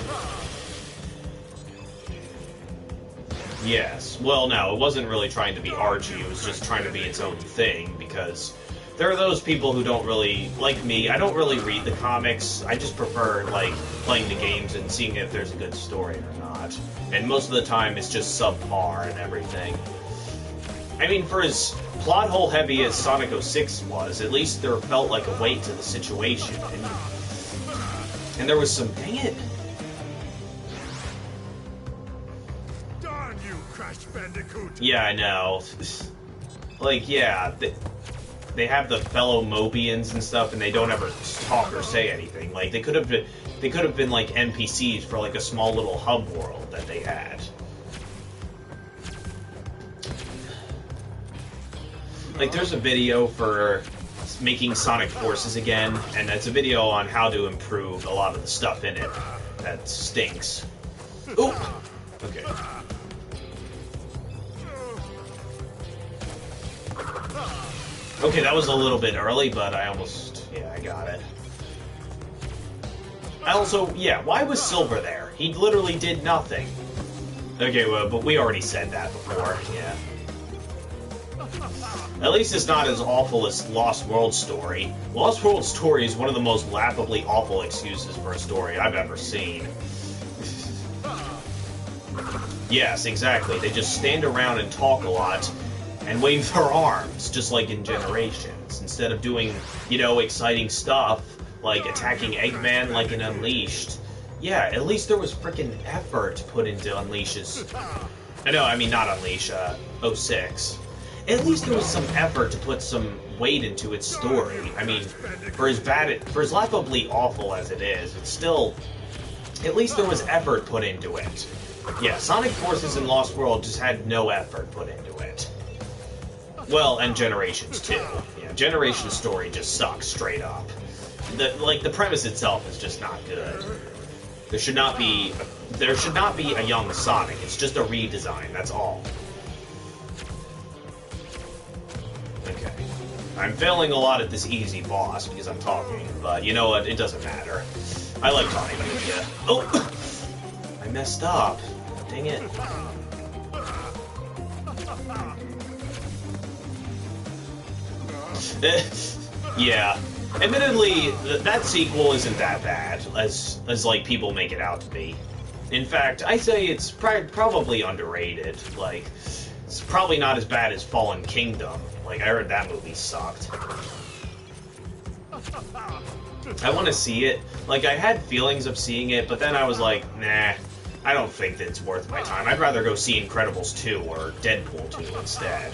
Yes. Well, no, it wasn't really trying to be Archie, it was just trying to be its own thing, because there are those people who don't really, like me, I don't really read the comics. I just prefer, like, playing the games and seeing if there's a good story or not. And most of the time, it's just subpar and everything. I mean, for as plot hole heavy as Sonic 06 was, at least there felt like a weight to the situation. And there was some, dang it. Darn you, Crash Bandicoot! Yeah, I know. Like, yeah, they have the fellow Mobians and stuff, and they don't ever talk or say anything. Like, they could have been like NPCs for like a small little hub world that they had. Like, there's a video for making Sonic Forces again, and it's a video on how to improve a lot of the stuff in it that stinks. Oop! Okay. Okay, that was a little bit early, but I got it. Also, yeah, why was Silver there? He literally did nothing. Okay, well, but we already said that before, yeah. At least it's not as awful as Lost World Story. Lost World Story is one of the most laughably awful excuses for a story I've ever seen. Yes, exactly. They just stand around and talk a lot and wave their arms, just like in Generations. Instead of doing, you know, exciting stuff, like attacking Eggman like in Unleashed. Yeah, at least there was frickin' effort put into Unleash's... No, I mean not Unleash, 06. At least there was some effort to put some weight into its story. I mean, for as laughably awful as it is, it's still... At least there was effort put into it. Yeah, Sonic Forces and Lost World just had no effort put into it. Well, and Generations too. Yeah, Generations' story just sucks straight up. The premise itself is just not good. There should not be a young Sonic. It's just a redesign, that's all. Okay. I'm failing a lot at this easy boss because I'm talking, but you know what? It doesn't matter. I like talking with you. Oh! I messed up. Dang it. Yeah. Admittedly, that sequel isn't that bad, as like people make it out to be. In fact, I say it's probably underrated. Like, it's probably not as bad as Fallen Kingdom. Like, I heard that movie sucked. I want to see it. Like, I had feelings of seeing it, but then I was like, nah, I don't think that it's worth my time. I'd rather go see Incredibles 2 or Deadpool 2 instead.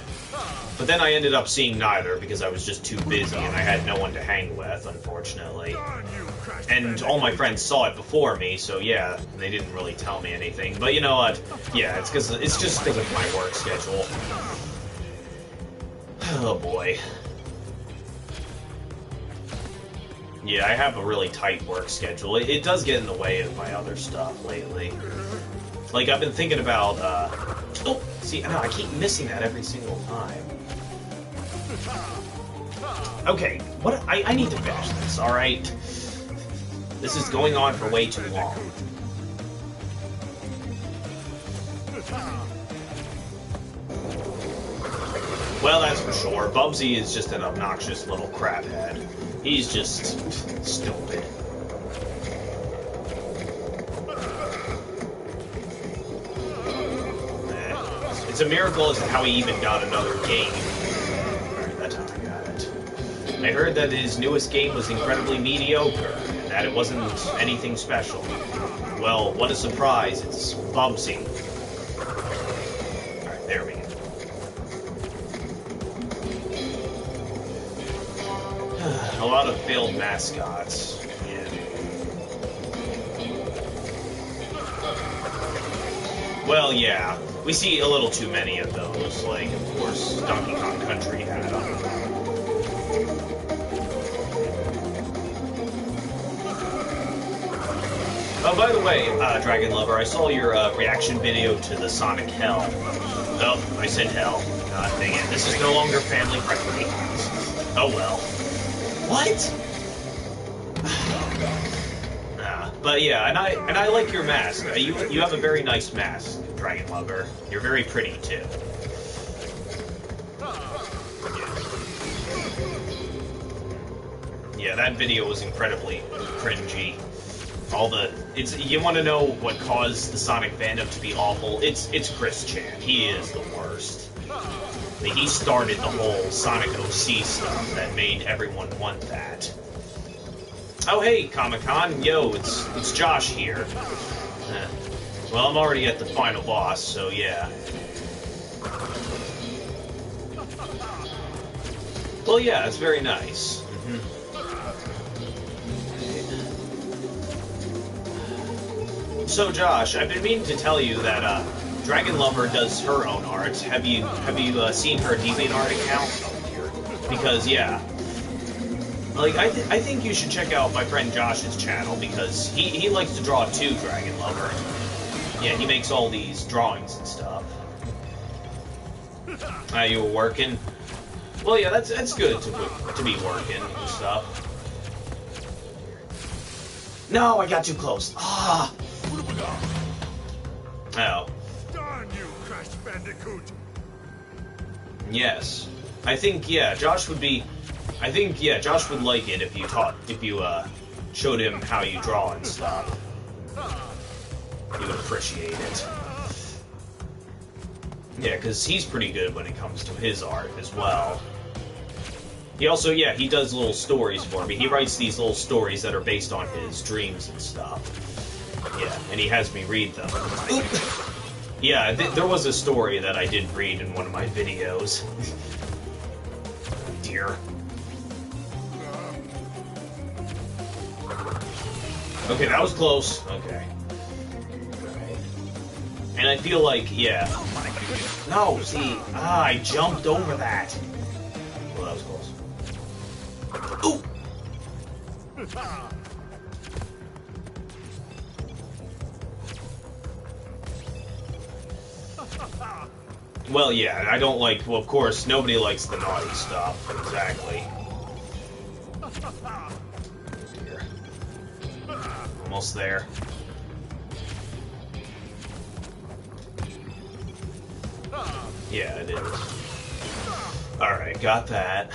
But then I ended up seeing neither because I was just too busy and I had no one to hang with, unfortunately. And all my friends saw it before me, so yeah, they didn't really tell me anything. But you know what? Yeah, it's just because of my work schedule. Oh boy. Yeah, I have a really tight work schedule. It does get in the way of my other stuff lately. Like, I've been thinking about, oh, see, no, I keep missing that every single time. Okay, what? I need to finish this, alright? This is going on for way too long. Well, that's for sure. Bubsy is just an obnoxious little craphead. He's just stupid. It's a miracle as to how he even got another game. Alright, that's how I got it. I heard that his newest game was incredibly mediocre, and that it wasn't anything special. Well, what a surprise, it's Bubsy. Alright, there we go. A lot of failed mascots. Yeah. Well, yeah. We see a little too many of those. Like, of course, Donkey Kong Country had them. Oh, by the way, Dragon Lover, I saw your reaction video to the Sonic Hell. Oh, I said hell. God dang it. This is no longer family friendly. Oh well. What? But yeah, and I like your mask. You have a very nice mask, Dragon Lover. You're very pretty too. Yeah, that video was incredibly cringy. You want to know what caused the Sonic fandom to be awful? It's Chris Chan. He is the worst. He started the whole Sonic OC stuff that made everyone want that. Oh hey, Comic-Con, yo, it's Josh here. Well, I'm already at the final boss, so yeah. Well, yeah, it's very nice. So, Josh, I've been meaning to tell you that Dragon Lover does her own art. Have you seen her DeviantArt account? Oh dear. Because yeah, like I think you should check out my friend Josh's channel because he likes to draw too, Dragon Lover. Yeah, he makes all these drawings and stuff. You were working? Well, yeah, that's good to be working and stuff. No, I got too close. Ah. Oh. Darn you, Crash Bandicoot! Yes. I think Josh would like it if you showed him how you draw and stuff. He would appreciate it. Yeah, because he's pretty good when it comes to his art as well. He also, he does little stories for me. He writes these little stories that are based on his dreams and stuff. Yeah, and he has me read them. Yeah, there was a story that I did read in one of my videos. Dear. Okay, that was close. Okay. Right. And I feel like, yeah. No, see, I jumped over that. Well, that was close. Ooh! Well, yeah, I don't like... Well, of course, nobody likes the naughty stuff. Exactly. Dear. Almost there. Yeah, it is. Alright, got that.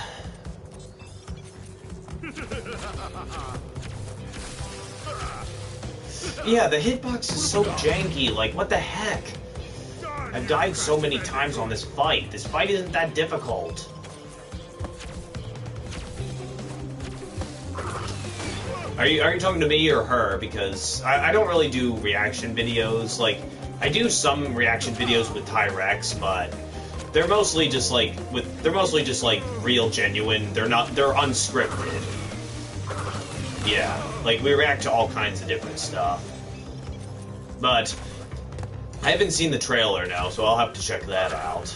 Yeah, the hitbox is so janky, like, what the heck? I've died so many times on this fight. This fight isn't that difficult. Are you talking to me or her? Because I don't really do reaction videos. Like, I do some reaction videos with Tyrex, but they're mostly just like real genuine. They're unscripted. Yeah, like we react to all kinds of different stuff. But I haven't seen the trailer now, so I'll have to check that out.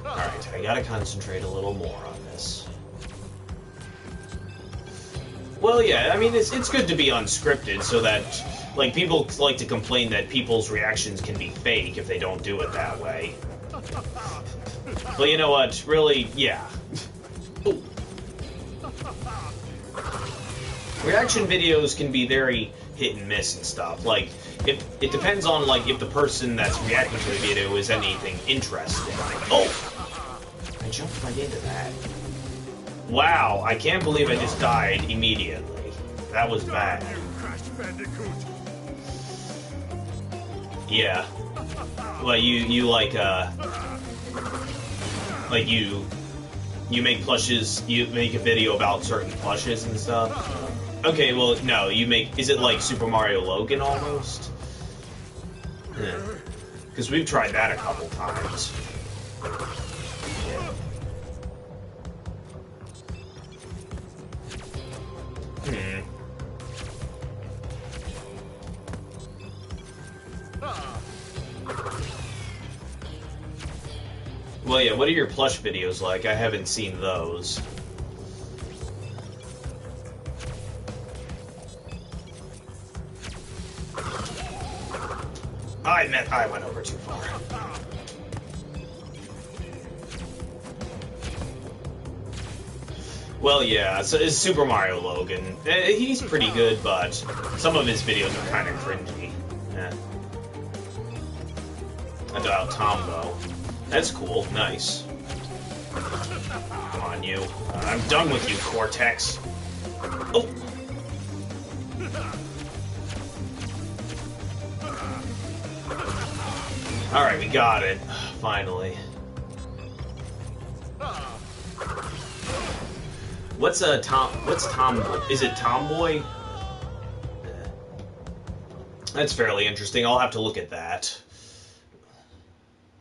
Alright, I gotta concentrate a little more on this. Well, yeah, I mean, it's good to be unscripted so that, like, people like to complain that people's reactions can be fake if they don't do it that way. But you know what? Really, yeah. Ooh. Reaction videos can be very hit and miss and stuff. Like, it depends on, like, if the person that's reacting to the video is anything interesting. Oh! I jumped right into that. Wow, I can't believe I just died immediately. That was bad. Yeah. Well, you make plushes, you make a video about certain plushes and stuff? Okay, well, no, is it like Super Mario Logan almost? Because we've tried that a couple times. Well, yeah, what are your plush videos like? I haven't seen those. I went over too far. Well, yeah, so it's Super Mario Logan. He's pretty good, but some of his videos are kind of cringy. About Tombo. That's cool. Nice. Come on, you. I'm done with you, Cortex. Oh! Alright, we got it. Finally. What's Tomboy? Is it Tomboy? That's fairly interesting. I'll have to look at that.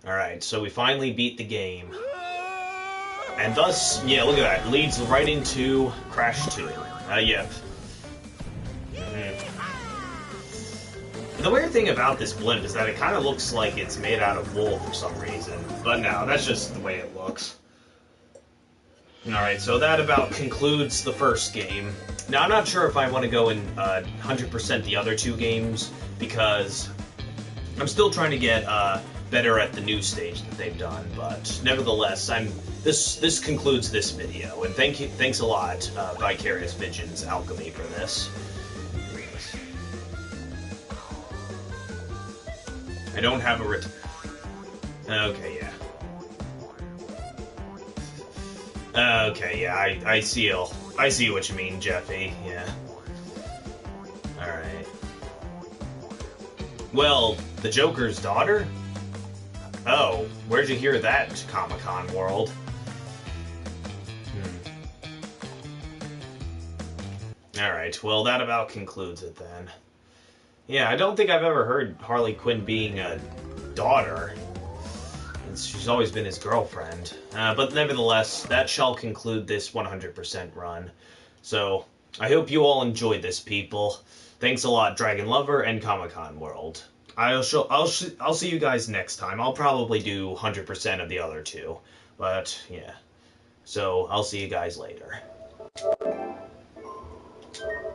Alright, so we finally beat the game. And thus, yeah, look at that. Leads right into Crash 2. Yep. The weird thing about this blimp is that it kind of looks like it's made out of wool for some reason. But no, that's just the way it looks. Alright, so that about concludes the first game. Now, I'm not sure if I want to go and 100% the other two games, because I'm still trying to get better at the new stage that they've done, but nevertheless, this concludes this video, and thanks a lot, Vicarious Visions Alchemy, for this. I don't have a okay, yeah. Okay, yeah, I see what you mean, Jeffy, yeah. Alright. Well, the Joker's daughter? Oh, where'd you hear that, Comic-Con world? Alright, well, that about concludes it then. Yeah, I don't think I've ever heard Harley Quinn being a daughter. She's always been his girlfriend. But nevertheless, that shall conclude this 100% run. So, I hope you all enjoyed this, people. Thanks a lot, Dragon Lover and Comic-Con World. I'll see you guys next time. I'll probably do 100% of the other two. But, yeah. So, I'll see you guys later.